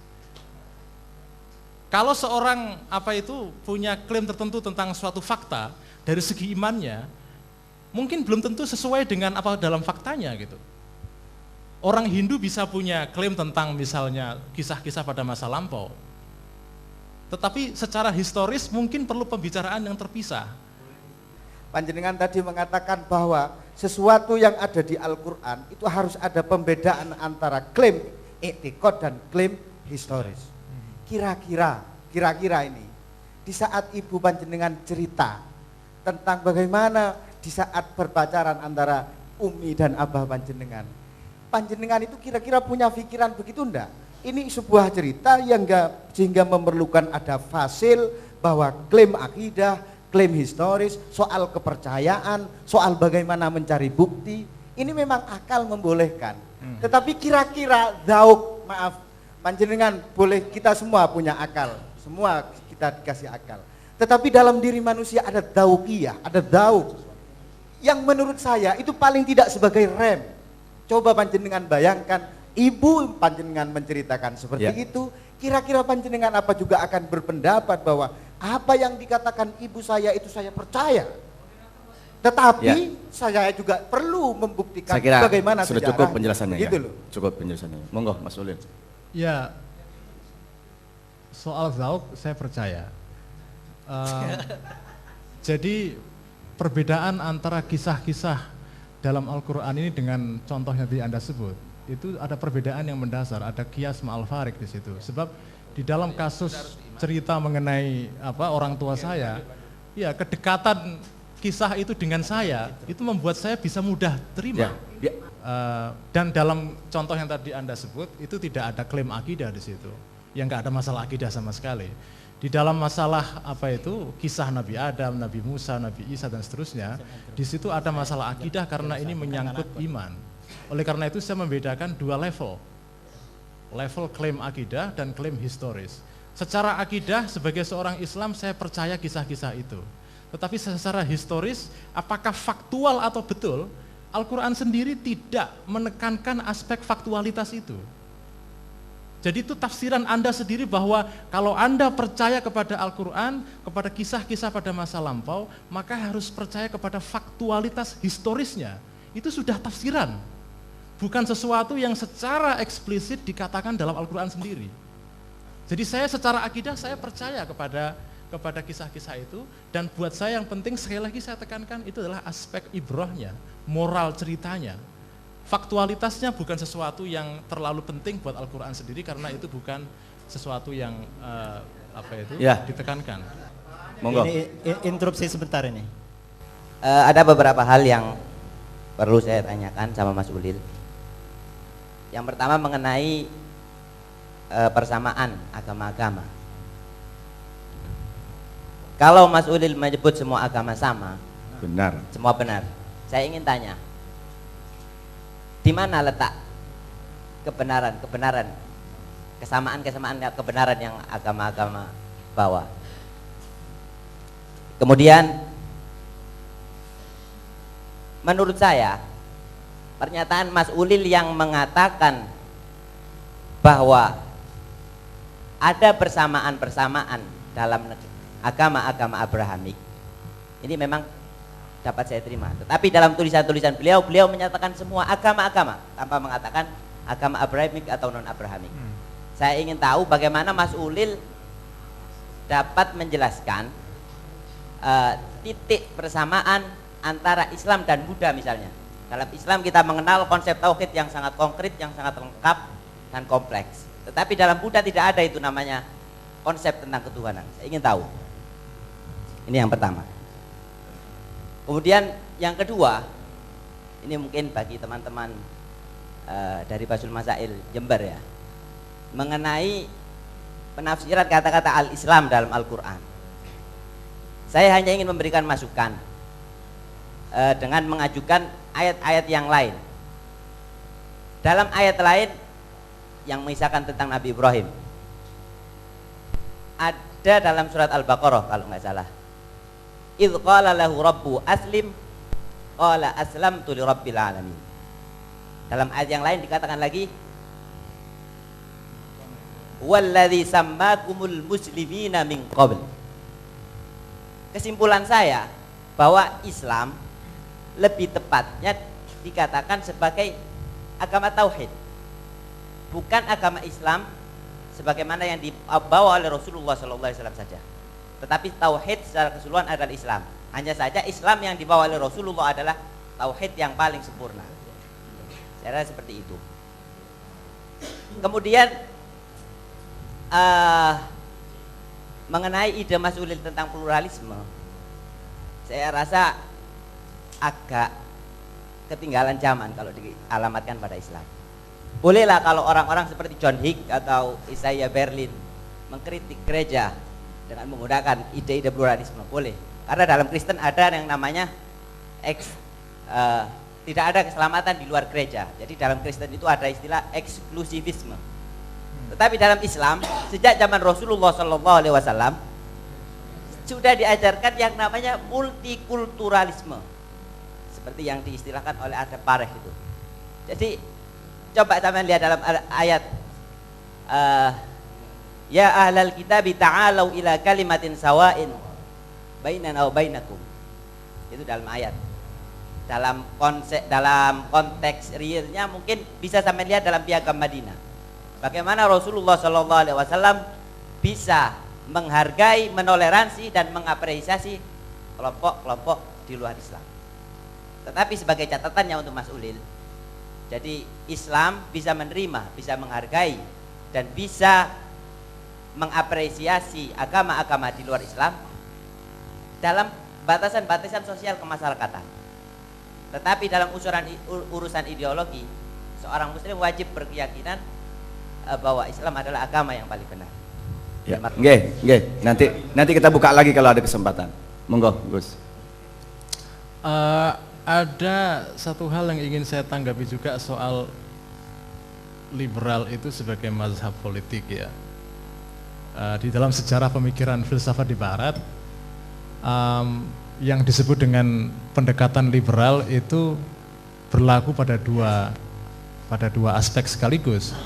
Kalau seorang punya klaim tertentu tentang suatu fakta, dari segi imannya, mungkin belum tentu sesuai dengan apa dalam faktanya gitu. Orang Hindu bisa punya klaim tentang misalnya kisah-kisah pada masa lampau, tetapi secara historis mungkin perlu pembicaraan yang terpisah. Panjenengan tadi mengatakan bahwa sesuatu yang ada di Al-Quran itu harus ada pembedaan antara klaim i'tiqad dan klaim historis. Kira-kira ini, di saat ibu panjenengan cerita tentang bagaimana di saat berpacaran antara Umi dan Abah panjenengan itu kira-kira punya pikiran begitu enggak? Ini sebuah cerita yang sehingga memerlukan ada fasil bahwa klaim akidah, klaim historis, soal kepercayaan, soal bagaimana mencari bukti, ini memang akal membolehkan. Tetapi kira-kira panjenengan boleh, kita semua punya akal, semua kita dikasih akal. Tetapi dalam diri manusia ada dauqiyah, ada dauq yang menurut saya itu paling tidak sebagai rem. Coba panjenengan bayangkan, ibu panjenengan menceritakan seperti itu, kira-kira panjenengan apa juga akan berpendapat bahwa apa yang dikatakan ibu saya itu saya percaya. Tetapi saya juga perlu membuktikan bagaimana sudah sejarahnya. Cukup penjelasannya gitu loh. Cukup penjelasannya. Monggo Mas Ulil. Ya, soal zauq saya percaya. Jadi perbedaan antara kisah-kisah dalam Al-Quran ini dengan contoh yang tadi Anda sebut, itu ada perbedaan yang mendasar, ada qiyas ma'al farik di situ. Sebab di dalam kasus cerita mengenai orang tua saya, ya kedekatan kisah itu dengan saya itu membuat saya bisa mudah terima. Dan dalam contoh yang tadi Anda sebut itu tidak ada klaim akidah di situ, yang nggak ada masalah akidah sama sekali. Di dalam masalah kisah Nabi Adam, Nabi Musa, Nabi Isa dan seterusnya, di situ ada masalah akidah karena ini menyangkut iman. Oleh karena itu saya membedakan dua level klaim akidah dan klaim historis. Secara akidah sebagai seorang Islam saya percaya kisah-kisah itu. Tetapi secara historis, apakah faktual atau betul, Al-Quran sendiri tidak menekankan aspek faktualitas itu. Jadi itu tafsiran Anda sendiri bahwa kalau Anda percaya kepada Al-Quran, kepada kisah-kisah pada masa lampau, maka harus percaya kepada faktualitas historisnya. Itu sudah tafsiran, bukan sesuatu yang secara eksplisit dikatakan dalam Al-Quran sendiri. Jadi saya secara akidah saya percaya kepada kisah-kisah itu, dan buat saya yang penting sekali lagi saya tekankan itu adalah aspek ibrahnya, moral ceritanya. Faktualitasnya bukan sesuatu yang terlalu penting buat Al-Quran sendiri karena itu bukan sesuatu yang ditekankan. Monggo. Ini interupsi sebentar ini. Ada beberapa hal yang perlu saya tanyakan sama Mas Ulil. Yang pertama mengenai persamaan agama-agama. Kalau Mas Ulil menyebut semua agama sama, benar. Semua benar. Saya ingin tanya, di mana letak kebenaran, kesamaan kebenaran yang agama-agama bawa? Kemudian, menurut saya, pernyataan Mas Ulil yang mengatakan bahwa ada persamaan-persamaan dalam agama-agama Abrahamik, ini memang dapat saya terima. Tetapi dalam tulisan-tulisan beliau menyatakan semua agama-agama tanpa mengatakan agama Abrahamik atau non-Abrahamik. Saya ingin tahu bagaimana Mas Ulil dapat menjelaskan titik persamaan antara Islam dan Buddha misalnya. Dalam Islam kita mengenal konsep tauhid yang sangat konkret, yang sangat lengkap dan kompleks. Tetapi dalam Buddha tidak ada itu namanya konsep tentang ketuhanan. Saya ingin tahu. Ini yang pertama. Kemudian yang kedua, ini mungkin bagi teman-teman dari Basul Masail Jember ya, mengenai penafsiran kata-kata al-Islam dalam Al-Quran. Saya hanya ingin memberikan masukan dengan mengajukan ayat-ayat yang lain. Dalam ayat lain yang mengisahkan tentang Nabi Ibrahim, ada dalam surat Al-Baqarah kalau nggak salah. Idz qala lahu rabbu aslim qala aslamtu li rabbil alamin. Dalam ayat yang lain dikatakan lagi walladzi sammakumul muslimina min qabl. Kesimpulan saya bahwa Islam lebih tepatnya dikatakan sebagai agama tauhid, bukan agama Islam sebagaimana yang dibawa oleh Rasulullah SAW saja. Tetapi tauhid secara keseluruhan adalah Islam. Hanya saja Islam yang dibawa oleh Rasulullah adalah tauhid yang paling sempurna. Saya rasa seperti itu. Kemudian mengenai ide Mas Ulil tentang pluralisme, saya rasa agak ketinggalan zaman kalau dialamatkan pada Islam. Bolehlah kalau orang-orang seperti John Hick atau Isaiah Berlin mengkritik gereja dengan menggunakan ide-ide pluralisme, boleh. Karena dalam Kristen ada yang namanya tidak ada keselamatan di luar gereja. Jadi dalam Kristen itu ada istilah eksklusivisme. Tetapi dalam Islam sejak zaman Rasulullah SAW sudah diajarkan yang namanya multikulturalisme, seperti yang diistilahkan oleh Adam Pareh itu. Jadi coba teman lihat dalam ayat ya ahlal kitabi ta'alau ila kalimatin sawa'in bainana wa bainakum. Itu dalam ayat. Dalam konteks realnya mungkin bisa sampai lihat dalam Piagam Madinah. Bagaimana Rasulullah SAW bisa menghargai, menoleransi dan mengapresiasi kelompok-kelompok di luar Islam. Tetapi sebagai catatannya untuk Mas Ulil, Jadi Islam bisa menerima, bisa menghargai, dan bisa mengapresiasi agama-agama di luar Islam dalam batasan-batasan sosial kemasyarakatan. Tetapi dalam urusan ideologi, seorang muslim wajib berkeyakinan bahwa Islam adalah agama yang paling benar. Ya, nggih. Nanti kita buka lagi kalau ada kesempatan. Monggo, Gus. Ada satu hal yang ingin saya tanggapi juga soal liberal itu sebagai mazhab politik ya. Di dalam sejarah pemikiran filsafat di Barat, yang disebut dengan pendekatan liberal itu berlaku pada dua aspek sekaligus.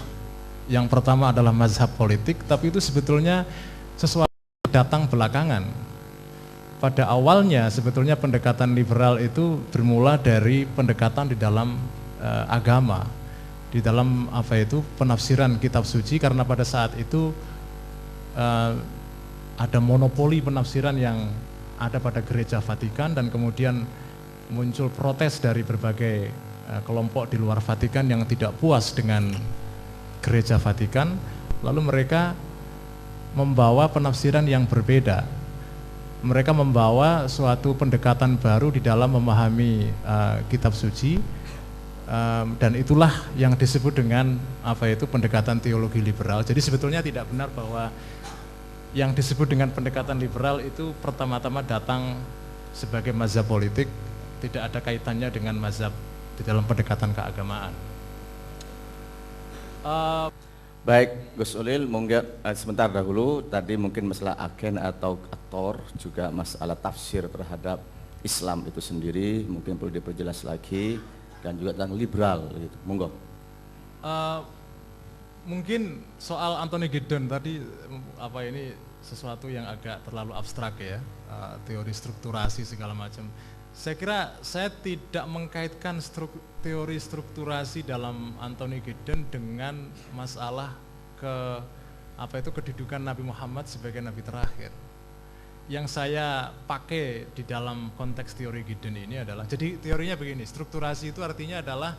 Yang pertama adalah mazhab politik, tapi itu sebetulnya sesuatu yang datang belakangan. Pada awalnya sebetulnya pendekatan liberal itu bermula dari pendekatan di dalam agama, di dalam penafsiran kitab suci, karena pada saat itu ada monopoli penafsiran yang ada pada gereja Vatikan, dan kemudian muncul protes dari berbagai kelompok di luar Vatikan yang tidak puas dengan gereja Vatikan, lalu mereka membawa penafsiran yang berbeda. Mereka membawa suatu pendekatan baru di dalam memahami kitab suci, dan itulah yang disebut dengan pendekatan teologi liberal. Jadi sebetulnya tidak benar bahwa yang disebut dengan pendekatan liberal itu pertama-tama datang sebagai mazhab politik, tidak ada kaitannya dengan mazhab di dalam pendekatan keagamaan. Baik, Gus Ulil, mungkin sebentar dahulu tadi mungkin masalah agen atau aktor, juga masalah tafsir terhadap Islam itu sendiri mungkin perlu diperjelas lagi, dan juga tentang liberal gitu. Monggo. Mungkin soal Anthony Giddens tadi ini sesuatu yang agak terlalu abstrak ya, teori strukturasi segala macam. Saya kira saya tidak mengkaitkan teori strukturasi dalam Anthony Giddens dengan masalah kedudukan Nabi Muhammad sebagai Nabi terakhir. Yang saya pakai di dalam konteks teori Giddens ini adalah, jadi teorinya begini, strukturasi itu artinya adalah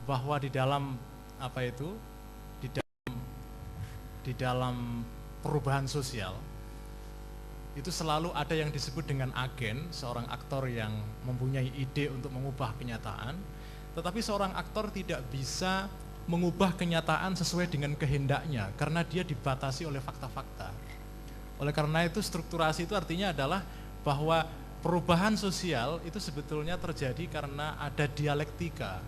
bahwa di dalam di dalam perubahan sosial itu selalu ada yang disebut dengan agen, seorang aktor yang mempunyai ide untuk mengubah kenyataan, tetapi seorang aktor tidak bisa mengubah kenyataan sesuai dengan kehendaknya karena dia dibatasi oleh fakta-fakta. Oleh karena itu strukturasi itu artinya adalah bahwa perubahan sosial itu sebetulnya terjadi karena ada dialektika,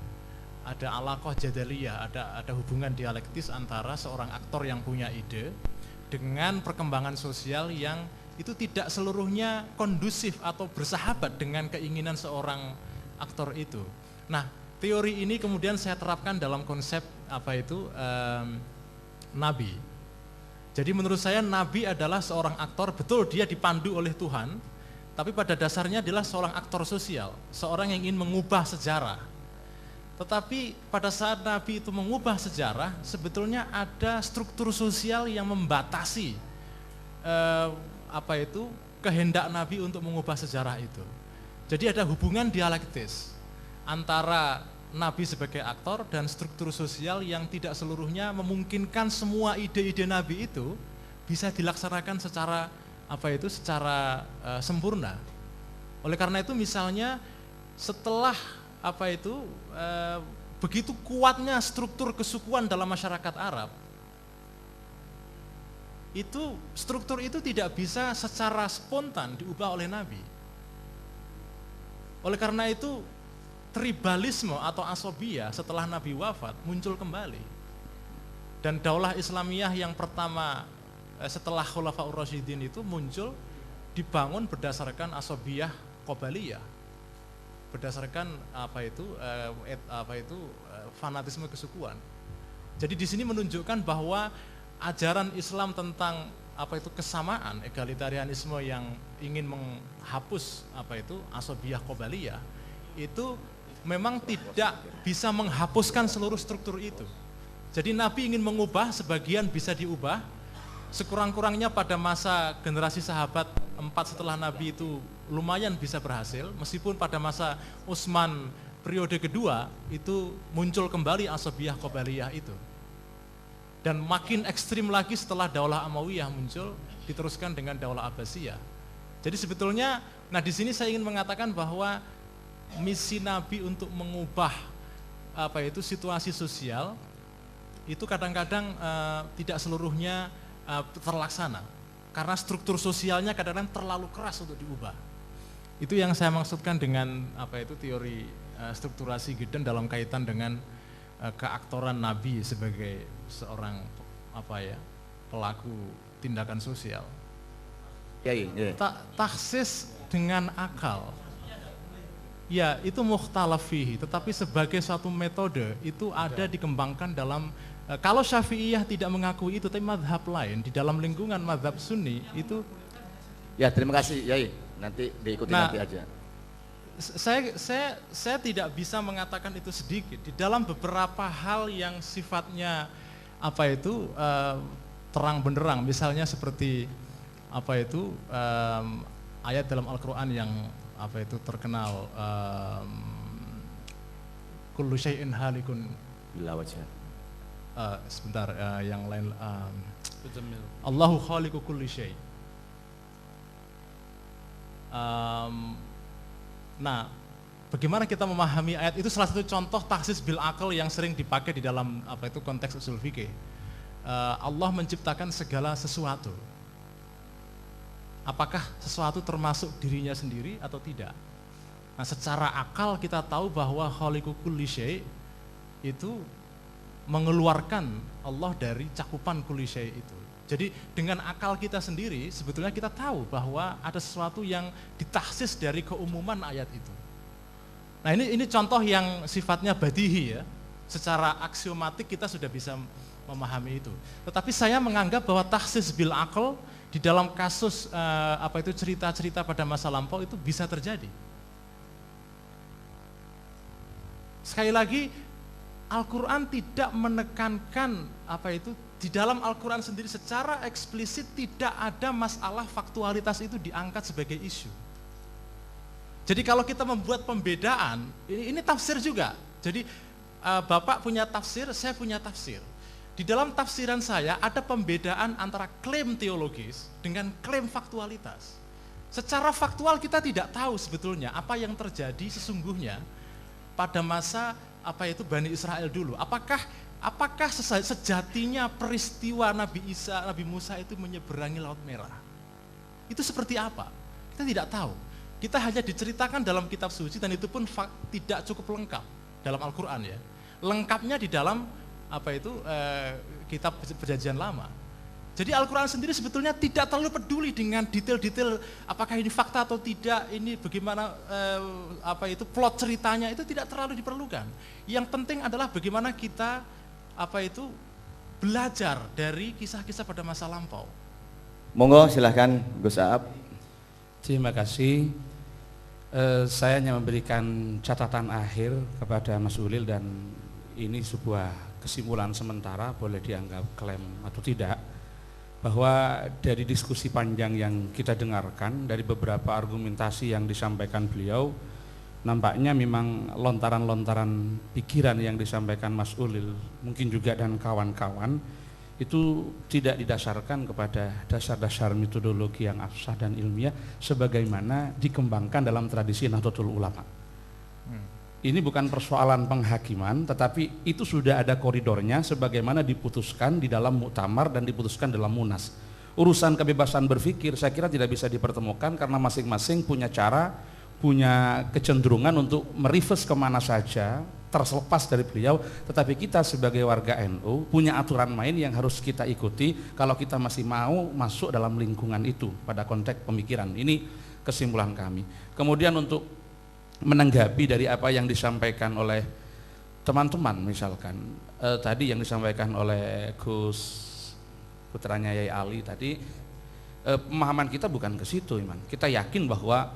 ada alaqah jadaliyah, ada hubungan dialektis antara seorang aktor yang punya ide dengan perkembangan sosial yang itu tidak seluruhnya kondusif atau bersahabat dengan keinginan seorang aktor itu. Nah, teori ini kemudian saya terapkan dalam konsep nabi. Jadi menurut saya nabi adalah seorang aktor, betul dia dipandu oleh Tuhan, tapi pada dasarnya adalah seorang aktor sosial, seorang yang ingin mengubah sejarah. Tetapi pada saat nabi itu mengubah sejarah, sebetulnya ada struktur sosial yang membatasi kehendak nabi untuk mengubah sejarah itu. Jadi ada hubungan dialektis antara nabi sebagai aktor dan struktur sosial yang tidak seluruhnya memungkinkan semua ide-ide nabi itu bisa dilaksanakan secara sempurna. Oleh karena itu misalnya setelah begitu kuatnya struktur kesukuan dalam masyarakat Arab, itu struktur itu tidak bisa secara spontan diubah oleh nabi. Oleh karena itu tribalisme atau asobiyah setelah nabi wafat muncul kembali, dan daulah Islamiyah yang pertama setelah Khulafaur Rasyidin itu muncul, dibangun berdasarkan asobiyah qabaliyah, berdasarkan fanatisme kesukuan. Jadi di sini menunjukkan bahwa ajaran Islam tentang kesamaan, egalitarianisme yang ingin menghapus asobiyah qabaliyah itu memang tidak bisa menghapuskan seluruh struktur itu. Jadi Nabi ingin mengubah, sebagian bisa diubah, sekurang-kurangnya pada masa generasi sahabat 4 setelah Nabi itu lumayan bisa berhasil, meskipun pada masa Utsman periode kedua itu muncul kembali asabiyah qabaliyah itu. Dan makin ekstrim lagi setelah Daulah Amawiyah muncul, diteruskan dengan Daulah Abbasiyah. Jadi sebetulnya, nah di sini saya ingin mengatakan bahwa misi Nabi untuk mengubah situasi sosial itu kadang-kadang tidak seluruhnya terlaksana karena struktur sosialnya kadang-kadang terlalu keras untuk diubah. Itu yang saya maksudkan dengan teori strukturasi Gideon dalam kaitan dengan keaktoran Nabi sebagai seorang pelaku tindakan sosial. Taksis dengan akal, ya itu mukhtalaf fihi, tetapi sebagai suatu metode itu ada dikembangkan dalam, kalau Syafi'iyah tidak mengakui itu, tapi mazhab lain di dalam lingkungan mazhab Sunni itu. Ya terima kasih Yai, nanti diikuti nanti aja. Saya tidak bisa mengatakan itu sedikit di dalam beberapa hal yang sifatnya terang benderang, misalnya seperti ayat dalam Al-Quran yang terkenal, kullu syai'in halikun illa wajhah. Yang lain, Allahu khaliqu kulli syai'. Nah, bagaimana kita memahami ayat itu? Salah satu contoh taksis bil akal yang sering dipakai di dalam konteks usul fikih. Allah menciptakan segala sesuatu. Apakah sesuatu termasuk dirinya sendiri atau tidak? Nah, secara akal kita tahu bahwa khaliqu kulli syai' itu mengeluarkan Allah dari cakupan kulli syai' itu. Jadi dengan akal kita sendiri sebetulnya kita tahu bahwa ada sesuatu yang ditahsis dari keumuman ayat itu. Nah, ini contoh yang sifatnya badihi ya. Secara aksiomatik kita sudah bisa memahami itu. Tetapi saya menganggap bahwa tahsis bil akal di dalam kasus cerita-cerita pada masa lampau itu bisa terjadi. Sekali lagi, Al-Quran tidak menekankan di dalam Al-Quran sendiri secara eksplisit tidak ada masalah faktualitas itu diangkat sebagai isu. Jadi kalau kita membuat pembedaan, ini tafsir juga. Jadi Bapak punya tafsir, saya punya tafsir. Di dalam tafsiran saya ada pembedaan antara klaim teologis dengan klaim faktualitas. Secara faktual kita tidak tahu sebetulnya apa yang terjadi sesungguhnya pada masa Bani Israel dulu. Apakah sejatinya peristiwa Nabi Musa itu menyeberangi Laut Merah? Itu seperti apa? Kita tidak tahu. Kita hanya diceritakan dalam kitab suci dan itu pun tidak cukup lengkap dalam Al-Quran ya. Lengkapnya di dalam kitab Perjanjian Lama. Jadi Al-Quran sendiri sebetulnya tidak terlalu peduli dengan detail-detail apakah ini fakta atau tidak, ini bagaimana plot ceritanya, itu tidak terlalu diperlukan. Yang penting adalah bagaimana kita belajar dari kisah-kisah pada masa lampau. Monggo silahkan Gus Aab. Terima kasih. Saya hanya memberikan catatan akhir kepada Mas Ulil dan ini sebuah kesimpulan sementara, boleh dianggap klaim atau tidak, bahwa dari diskusi panjang yang kita dengarkan, dari beberapa argumentasi yang disampaikan beliau, nampaknya memang lontaran-lontaran pikiran yang disampaikan Mas Ulil, mungkin juga dan kawan-kawan, itu tidak didasarkan kepada dasar-dasar metodologi yang afsah dan ilmiah sebagaimana dikembangkan dalam tradisi Nahdlatul Ulama. Ini bukan persoalan penghakiman, tetapi itu sudah ada koridornya sebagaimana diputuskan di dalam muktamar dan diputuskan dalam munas. Urusan kebebasan berpikir saya kira tidak bisa dipertemukan karena masing-masing punya cara, punya kecenderungan untuk mereverse kemana saja, terlepas dari beliau. Tetapi kita sebagai warga NU punya aturan main yang harus kita ikuti kalau kita masih mau masuk dalam lingkungan itu pada konteks pemikiran. Ini kesimpulan kami. Kemudian untuk menanggapi dari apa yang disampaikan oleh teman-teman, misalkan tadi yang disampaikan oleh Gus putranya Yai Ali tadi, pemahaman kita bukan ke situ, Iman. Kita yakin bahwa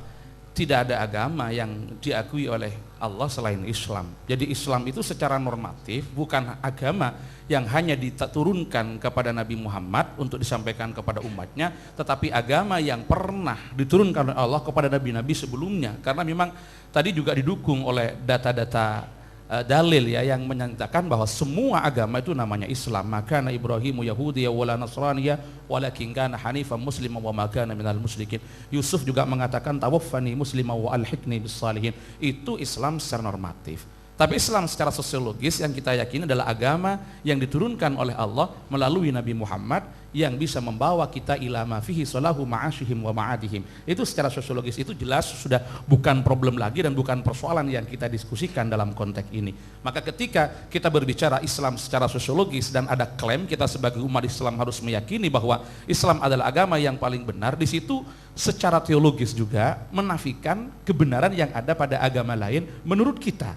tidak ada agama yang diakui oleh Allah selain Islam. Jadi Islam itu secara normatif bukan agama yang hanya diturunkan kepada Nabi Muhammad untuk disampaikan kepada umatnya, tetapi agama yang pernah diturunkan oleh Allah kepada nabi-nabi sebelumnya. Karena memang tadi juga didukung oleh data-data dalil ya yang menyatakan bahwa semua agama itu namanya Islam. Maka Ibrahimu Yahudiyya wala Nasraniyya walakin kana hanifan musliman wa ma kana minal musyrikin. Yusuf juga mengatakan tawaffani musliman wa alhiqni bis salihin. Itu Islam secara normatif. Tapi Islam secara sosiologis yang kita yakini adalah agama yang diturunkan oleh Allah melalui Nabi Muhammad yang bisa membawa kita ila ma fihi salahu ma'ashihim wa ma'adihim. Itu secara sosiologis itu jelas sudah bukan problem lagi dan bukan persoalan yang kita diskusikan dalam konteks ini. Maka ketika kita berbicara Islam secara sosiologis dan ada klaim kita sebagai umat Islam harus meyakini bahwa Islam adalah agama yang paling benar, di situ secara teologis juga menafikan kebenaran yang ada pada agama lain menurut kita.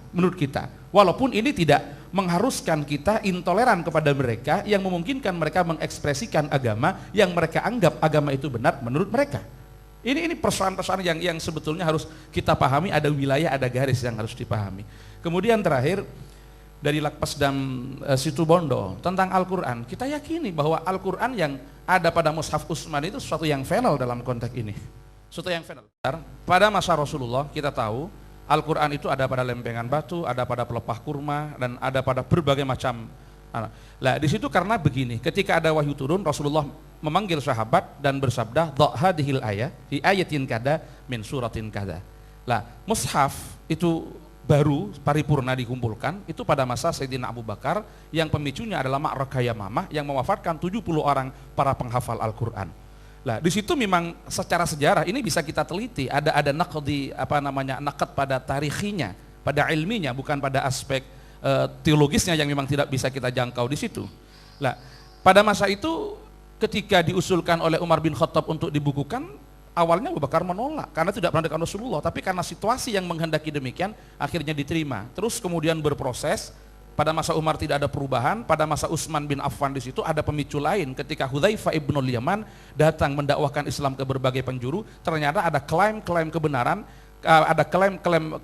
Walaupun ini tidak mengharuskan kita intoleran kepada mereka yang memungkinkan mereka mengekspresikan agama yang mereka anggap agama itu benar menurut mereka. Ini persoalan-persoalan yang sebetulnya harus kita pahami, ada wilayah, ada garis yang harus dipahami. Kemudian terakhir dari Lakpesdam Situbondo tentang Al-Quran, kita yakini bahwa Al-Quran yang ada pada Mushaf Utsman itu sesuatu yang final dalam konteks ini. Sesuatu yang final. Pada masa Rasulullah kita tahu Al-Quran itu ada pada lempengan batu, ada pada pelepah kurma, dan ada pada berbagai macam. Nah, di situ karena begini, ketika ada wahyu turun, Rasulullah memanggil sahabat dan bersabda, "Dha hadhil ayat fi ayatin kada min suratin kada." Lah, mushaf itu baru paripurna dikumpulkan itu pada masa Sayyidina Abu Bakar yang pemicunya adalah Ma'rakah Yamamah yang mewafatkan 70 orang para penghafal Al-Quran. Nah, di situ memang secara sejarah ini bisa kita teliti, ada naqdi naqad pada tarikhinya, pada ilminya, bukan pada aspek teologisnya yang memang tidak bisa kita jangkau di situ. Nah, pada masa itu ketika diusulkan oleh Umar bin Khattab untuk dibukukan, awalnya Abu Bakar menolak karena tidak pernah dengan Rasulullah, tapi karena situasi yang menghendaki demikian akhirnya diterima. Terus kemudian berproses. Pada masa Umar tidak ada perubahan, pada masa Utsman bin Affan di situ ada pemicu lain ketika Hudzaifah ibnul Yaman datang mendakwahkan Islam ke berbagai penjuru, ternyata ada klaim-klaim kebenaran, ada klaim-klaim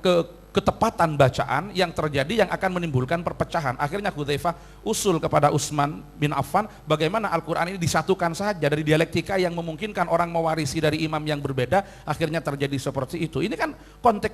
ketepatan bacaan yang terjadi yang akan menimbulkan perpecahan. Akhirnya Hudzaifah usul kepada Utsman bin Affan bagaimana Al-Quran ini disatukan saja dari dialektika yang memungkinkan orang mewarisi dari imam yang berbeda, akhirnya terjadi seperti itu. Ini kan konteks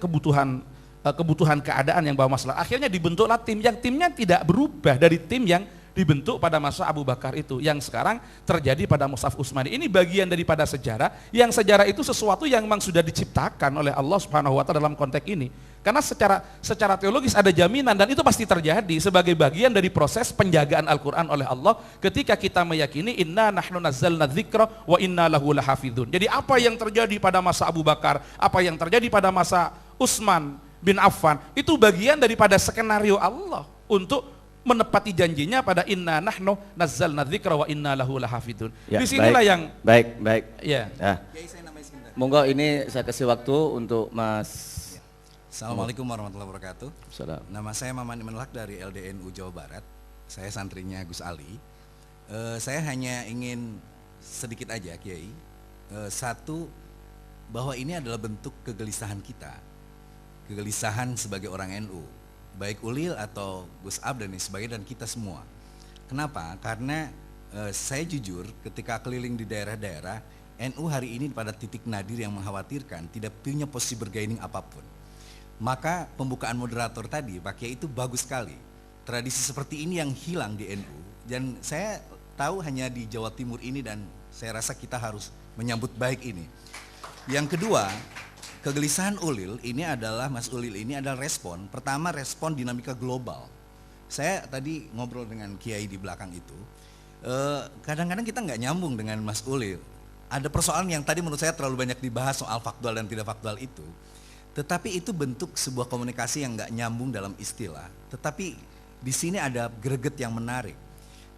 kebutuhan keadaan yang bawa masalah. Akhirnya dibentuklah tim yang timnya tidak berubah dari tim yang dibentuk pada masa Abu Bakar itu yang sekarang terjadi pada Mushaf Utsmani. Ini bagian daripada sejarah, yang sejarah itu sesuatu yang memang sudah diciptakan oleh Allah Subhanahu wa taala dalam konteks ini. Karena secara teologis ada jaminan dan itu pasti terjadi sebagai bagian dari proses penjagaan Al-Qur'an oleh Allah ketika kita meyakini inna nahnu nazzalna dzikra wa inna lahu lahafizun. Jadi apa yang terjadi pada masa Abu Bakar, apa yang terjadi pada masa Utsman bin Affan itu bagian daripada skenario Allah untuk menepati janjinya pada inna nahnu nazzalna dzikra wa inna lahu lahafizun. Ya, disinilah baik, yang baik. Ya. Monggo ini saya kasih waktu untuk Mas. Assalamualaikum warahmatullahi wabarakatuh. Salam. Nama saya Maman Imanlak dari LDNU Jawa Barat. Saya santrinya Gus Ali. Saya hanya ingin sedikit aja Kiai. Satu, bahwa ini adalah bentuk kegelisahan kita. Kegelisahan sebagai orang NU, baik Ulil atau Gus Ab dan sebagainya dan kita semua. Kenapa? Karena saya jujur ketika keliling di daerah-daerah, NU hari ini pada titik nadir yang mengkhawatirkan, tidak punya posisi bergaining apapun. Maka pembukaan moderator tadi, Pak Kiai, itu bagus sekali. Tradisi seperti ini yang hilang di NU, dan saya tahu hanya di Jawa Timur ini dan saya rasa kita harus menyambut baik ini. Yang kedua, kegelisahan Ulil ini adalah, Mas Ulil ini adalah respon, pertama respon dinamika global. Saya tadi ngobrol dengan Kiai di belakang itu, kadang-kadang kita nggak nyambung dengan Mas Ulil. Ada persoalan yang tadi menurut saya terlalu banyak dibahas soal faktual dan tidak faktual itu. Tetapi itu bentuk sebuah komunikasi yang nggak nyambung dalam istilah. Tetapi di sini ada greget yang menarik.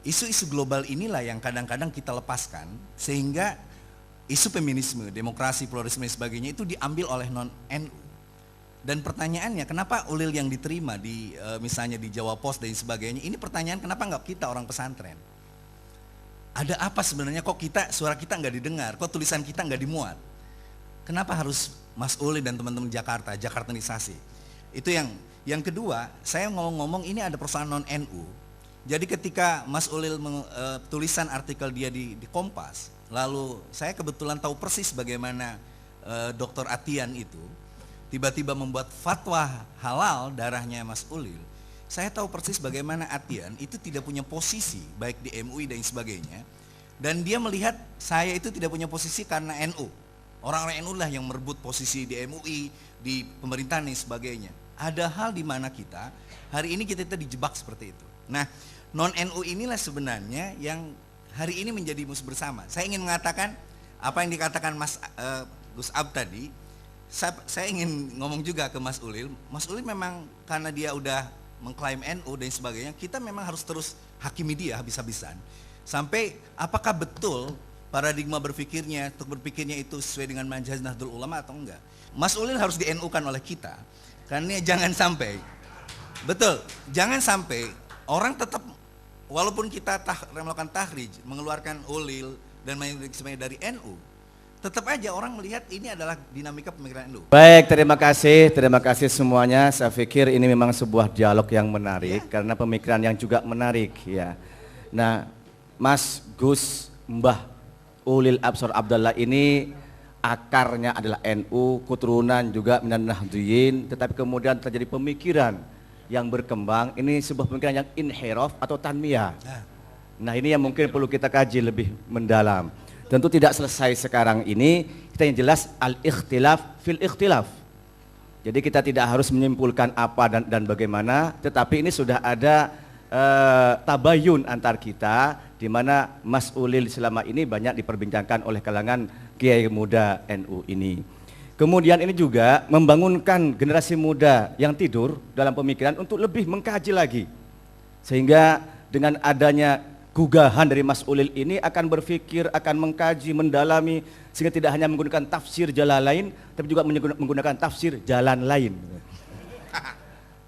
Isu-isu global inilah yang kadang-kadang kita lepaskan sehingga isu feminisme, demokrasi, pluralisme dan sebagainya itu diambil oleh non-NU. Dan pertanyaannya, kenapa Ulil yang diterima di misalnya di Jawa Pos dan sebagainya, ini pertanyaan kenapa nggak kita orang pesantren? Ada apa sebenarnya kok suara kita nggak didengar, kok tulisan kita nggak dimuat? Kenapa harus Mas Ulil dan teman-teman Jakartanisasi? Itu yang kedua, saya ngomong-ngomong ini ada persoalan non NU. Jadi ketika Mas Ulil tulisan artikel dia di Kompas, lalu saya kebetulan tahu persis bagaimana Dr. Atian itu tiba-tiba membuat fatwa halal darahnya Mas Ulil. Saya tahu persis bagaimana Atian itu tidak punya posisi baik di MUI dan sebagainya. Dan dia melihat saya itu tidak punya posisi karena NU. Orang-orang NU lah yang merebut posisi di MUI, di pemerintahan dan sebagainya. Ada hal di mana kita hari ini kita dijebak seperti itu. Nah, non NU inilah sebenarnya yang hari ini menjadi musuh bersama. Saya ingin mengatakan apa yang dikatakan Mas Gus Ab tadi. Saya ingin ngomong juga ke Mas Ulil. Mas Ulil memang karena dia udah mengklaim NU dan sebagainya, kita memang harus terus hakimi dia habis-habisan. Sampai apakah betul paradigma berpikirnya itu sesuai dengan manhaj Nahdlatul Ulama atau enggak. Mas Ulil harus di NU-kan oleh kita. Karena jangan sampai, betul, jangan sampai orang tetap, walaupun kita melakukan tahrij, mengeluarkan Ulil dan sebagainya dari NU, tetap aja orang melihat ini adalah dinamika pemikiran NU. Baik, terima kasih semuanya. Saya pikir ini memang sebuah dialog yang menarik, karena pemikiran yang juga menarik ya. Nah, Mas Gus Mbah Ulil Absar Abdallah ini akarnya adalah NU, keturunan juga Minan Nahdliyin, tetapi kemudian terjadi pemikiran yang berkembang, ini sebuah pemikiran yang inhiraf atau tanmiyah. Nah, ini yang mungkin perlu kita kaji lebih mendalam. Tentu tidak selesai sekarang ini, kita yang jelas al-ikhtilaf fil ikhtilaf. Jadi kita tidak harus menyimpulkan apa dan bagaimana, tetapi ini sudah ada tabayun antar kita, di mana Mas Ulil selama ini banyak diperbincangkan oleh kalangan kiai muda NU ini. Kemudian ini juga membangunkan generasi muda yang tidur dalam pemikiran untuk lebih mengkaji lagi. Sehingga dengan adanya gugahan dari Mas Ulil ini akan berpikir, akan mengkaji, mendalami, sehingga tidak hanya menggunakan tafsir Jalalain, tapi juga menggunakan tafsir jalan lain.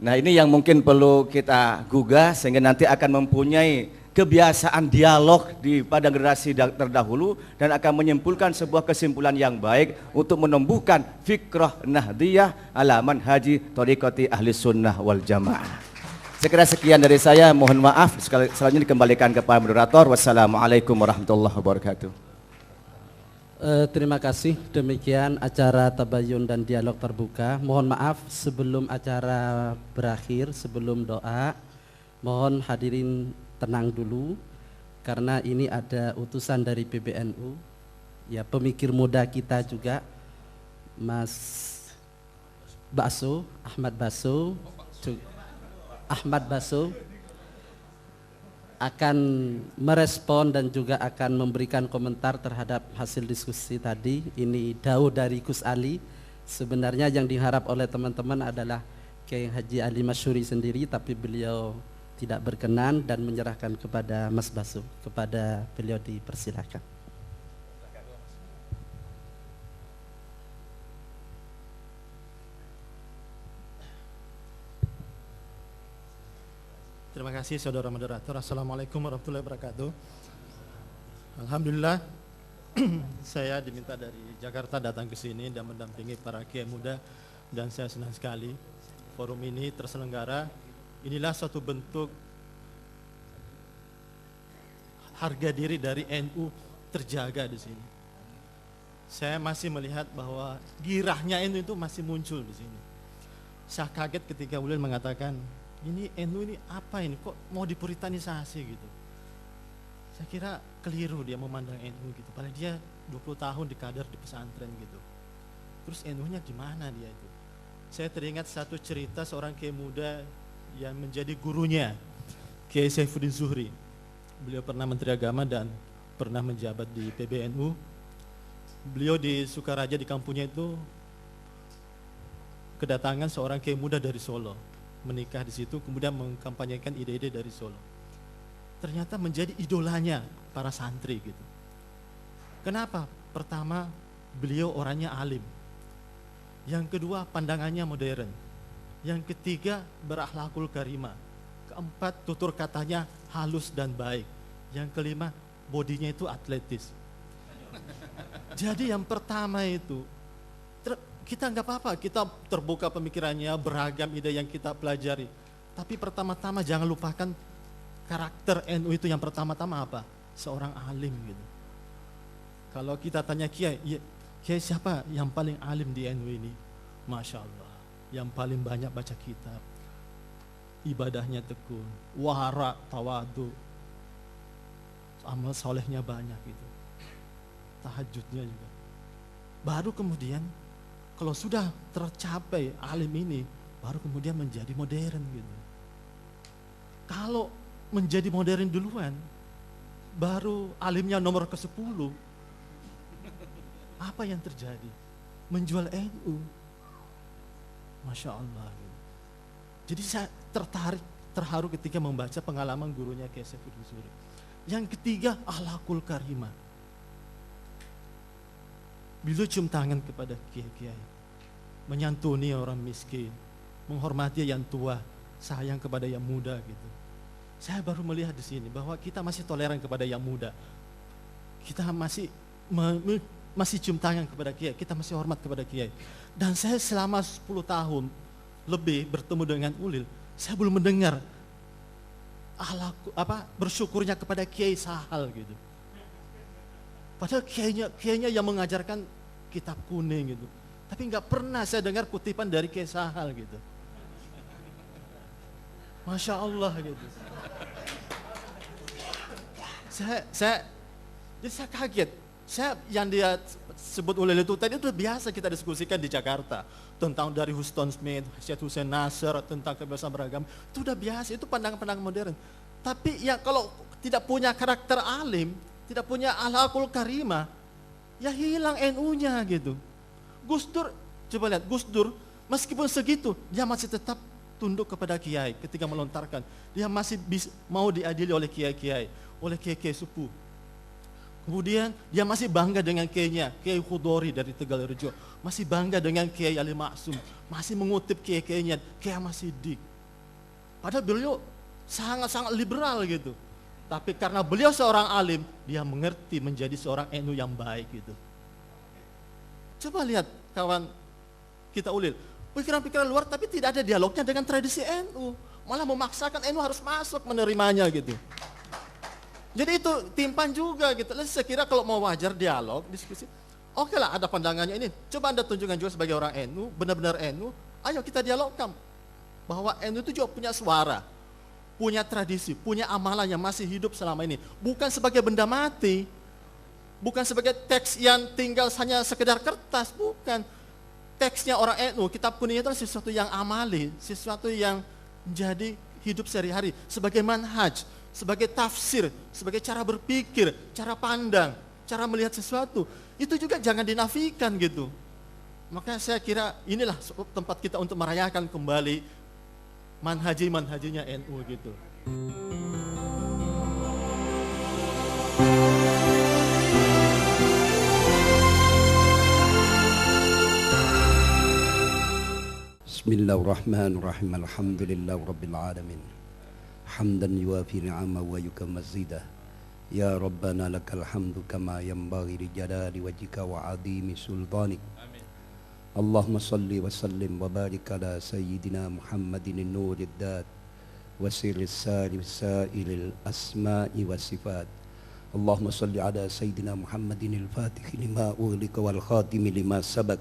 Nah, ini yang mungkin perlu kita gugah, sehingga nanti akan mempunyai kebiasaan dialog pada generasi terdahulu dan akan menyimpulkan sebuah kesimpulan yang baik untuk menumbuhkan fikrah Nahdliyah ala manhaji thariqati ahli sunnah wal jamaah. Sekira sekian dari saya, mohon maaf. Selanjutnya dikembalikan kepada moderator. Wassalamualaikum warahmatullahi wabarakatuh. Terima kasih, demikian acara tabayun dan dialog terbuka. Mohon maaf sebelum acara berakhir, sebelum doa, mohon hadirin tenang dulu karena ini ada utusan dari PBNU, ya pemikir muda kita juga, Mas Baso, Ahmad Baso akan merespon dan juga akan memberikan komentar terhadap hasil diskusi tadi. Ini dawuh dari Gus Ali. Sebenarnya yang diharap oleh teman-teman adalah Kiai Haji Ali Masyuri sendiri, tapi beliau tidak berkenan dan menyerahkan kepada Mas Basu. Kepada beliau dipersilakan. Terima kasih saudara moderator. Assalamualaikum warahmatullahi wabarakatuh. Alhamdulillah saya diminta dari Jakarta datang ke sini dan mendampingi para kiai muda, dan saya senang sekali forum ini terselenggara. Inilah suatu bentuk harga diri dari NU terjaga di sini. Saya masih melihat bahwa girahnya NU itu masih muncul di sini. Saya kaget ketika Ulil mengatakan, ini NU ini apa ini, kok mau dipuritanisasi gitu. Saya kira keliru dia memandang NU gitu, padahal dia 20 tahun di kader di pesantren gitu. Terus NU-nya di mana dia itu? Saya teringat satu cerita seorang kiai muda yang menjadi gurunya, Kiai Saifuddin Zuhri. Beliau pernah Menteri Agama dan pernah menjabat di PBNU. Beliau di Sukaraja di kampungnya itu kedatangan seorang kiai muda dari Solo, menikah di situ, kemudian mengkampanyekan ide-ide dari Solo. Ternyata menjadi idolanya para santri gitu. Kenapa? Pertama, beliau orangnya alim. Yang kedua, pandangannya modern. Yang ketiga, berakhlakul karimah. Keempat, tutur katanya halus dan baik. Yang kelima, bodinya itu atletis. Jadi yang pertama itu kita nggak apa-apa, kita terbuka pemikirannya, beragam ide yang kita pelajari. Tapi pertama-tama jangan lupakan karakter NU itu yang pertama-tama apa? Seorang alim gitu. Kalau kita tanya Kiai, ya, Kiai siapa yang paling alim di NU ini? Masya Allah, yang paling banyak baca kitab, ibadahnya tekun, wara, tawadu, amal solehnya banyak gitu, tahajudnya juga. Baru kemudian kalau sudah tercapai alim ini, baru kemudian menjadi modern gitu. Kalau menjadi modern duluan, baru alimnya nomor ke-10, apa yang terjadi? Menjual NU. Masya Allah. Jadi saya terharu ketika membaca pengalaman gurunya Kiai Saiful Husuri. Yang ketiga, akhlakul karimah. Beliau cium tangan kepada kiai-kiai, menyantuni orang miskin, menghormati yang tua, sayang kepada yang muda gitu. Saya baru melihat di sini bahwa kita masih toleran kepada yang muda. Kita masih cium tangan kepada kiai, kita masih hormat kepada kiai. Dan saya selama 10 tahun lebih bertemu dengan ulil, saya belum mendengar bersyukurnya kepada kiai Sahal gitu. Padahal kiainya yang mengajarkan kitab kuning gitu. Tapi nggak pernah saya dengar kutipan dari Kiai Sahal gitu. Masya Allah gitu. Jadi saya kaget. Yang dia sebut ulil itu tadi itu biasa kita diskusikan di Jakarta tentang dari Huston Smith, Syed Hussein Nasr, tentang kebebasan beragama, itu udah biasa, itu pandangan-pandangan modern. Tapi ya kalau tidak punya karakter alim, tidak punya akhlakul karimah, ya hilang NU-nya gitu. Gus Dur, coba lihat Gus Dur, meskipun segitu dia masih tetap tunduk kepada kiai ketika melontarkan. Dia masih mau diadili oleh kiai-kiai, oleh kiai-kiai sepuh. Kemudian dia masih bangga dengan kiainya, Kiai Khudori dari Tegalrejo, masih bangga dengan Kiai Ali Maksum, masih mengutip kiai-kiainya, Kiai Ahmad Siddiq. Padahal beliau sangat-sangat liberal gitu. Tapi karena beliau seorang alim, dia mengerti menjadi seorang NU yang baik gitu. Coba lihat kawan kita ulil, pikiran-pikiran luar tapi tidak ada dialognya dengan tradisi NU. Malah memaksakan NU harus masuk menerimanya gitu. Jadi itu timpan juga gitu. Saya kira kalau mau wajar dialog, diskusi, oke lah ada pandangannya ini. Coba Anda tunjukkan juga sebagai orang NU, benar-benar NU, ayo kita dialogkan. Bahwa NU itu juga punya suara, punya tradisi, punya amalan yang masih hidup selama ini. Bukan sebagai benda mati, bukan sebagai teks yang tinggal hanya sekedar kertas, bukan. Teksnya orang NU, kitab kuning itu sesuatu yang amali, sesuatu yang menjadi hidup sehari-hari, sebagai manhaj, sebagai tafsir, sebagai cara berpikir, cara pandang, cara melihat sesuatu. Itu juga jangan dinafikan gitu. Maka saya kira inilah tempat kita untuk merayakan kembali manhajinya NU gitu. Bismillahirrahmanirrahim. Alhamdulillahirabbil alamin. Hamdan yuwafi ni'ama wa yukamma mazidah. Ya Rabbana lakal hamdu kama yanbaghi li jalali wajhika wa 'azimi sultanik. Amin. Allahumma salli wa sallim wa barik ala sayyidina Muhammadin nurid dat wa sirris sa'ilil asma'i was sifat. Allahumma salli ala sayyidina Muhammadin al-fatih lima ughliqa wal khatimi lima sabaq.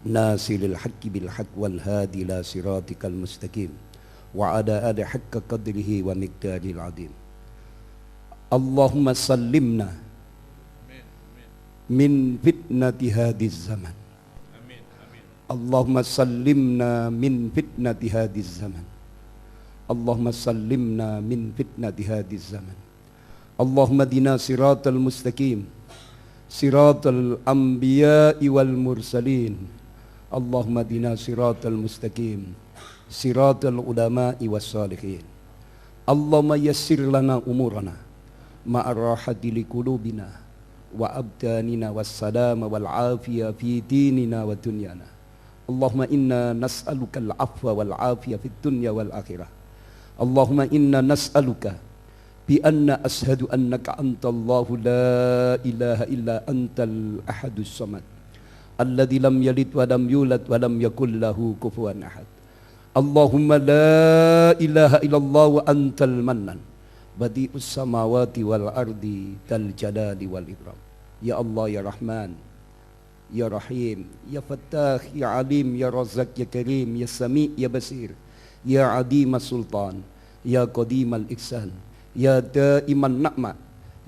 Nasilil haqqi bil haqq wal hadi ila siratikal mustaqim. Wa ada haqqa qadrihi wa miqdaril azim. Allahumma sallimna min fitnati hadhiz zaman. Allahumma sallimna min fitnati hadhiz zaman. Allahumma sallimna min fitnati hadhiz zaman. Allahumma dina siratal mustaqim, siratal anbiya'i wal mursalin. Allahumma dina siratal mustaqim, siratal ulama'i was salihin. Allahumma yassir lana umurana ma'arrahati li qulubina wa abdanina was salama wal afiya fi dinina wa dunyana. Allahumma inna nas'aluka al-afwa wal afiya fid dunya wal akhirah. Allahumma inna nas'aluka bi anna ashhadu annaka antallahu la ilaha illa antal ahadus samad alladzi lam yalid wa lam yulad wa lam yakul lahu kufuwan ahad. Allahumma la ilaha illallah wa antal mannan badi'us samawati wal ardi dal jalali wal ikram. Ya Allah ya Rahman ya Rahim ya Fattah ya Alim ya Razzaq ya Karim ya Sami ya Basir ya Adim Sultan ya Qadim al Ihsan ya Daiman Na'ma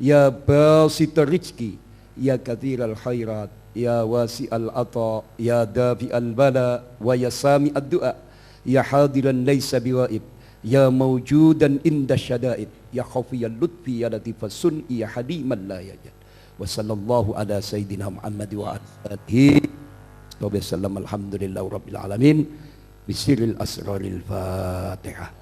ya Basit Rizki ya Kathir al Khairat ya Wasi al Ata ya Dafi al Bala wa ya Sami ad Du'a ya Hadiran laysa biwaib ya Mawjudan inda syada'id ya Khafiyal Lutfi ya Latifas Sun'i ya Hadiman la yajad. Wa sallallahu ala sayyidina Muhammad wa alihi wa sallam. Alhamdulillahi rabbil alamin. Bisiril asraril Fatihah.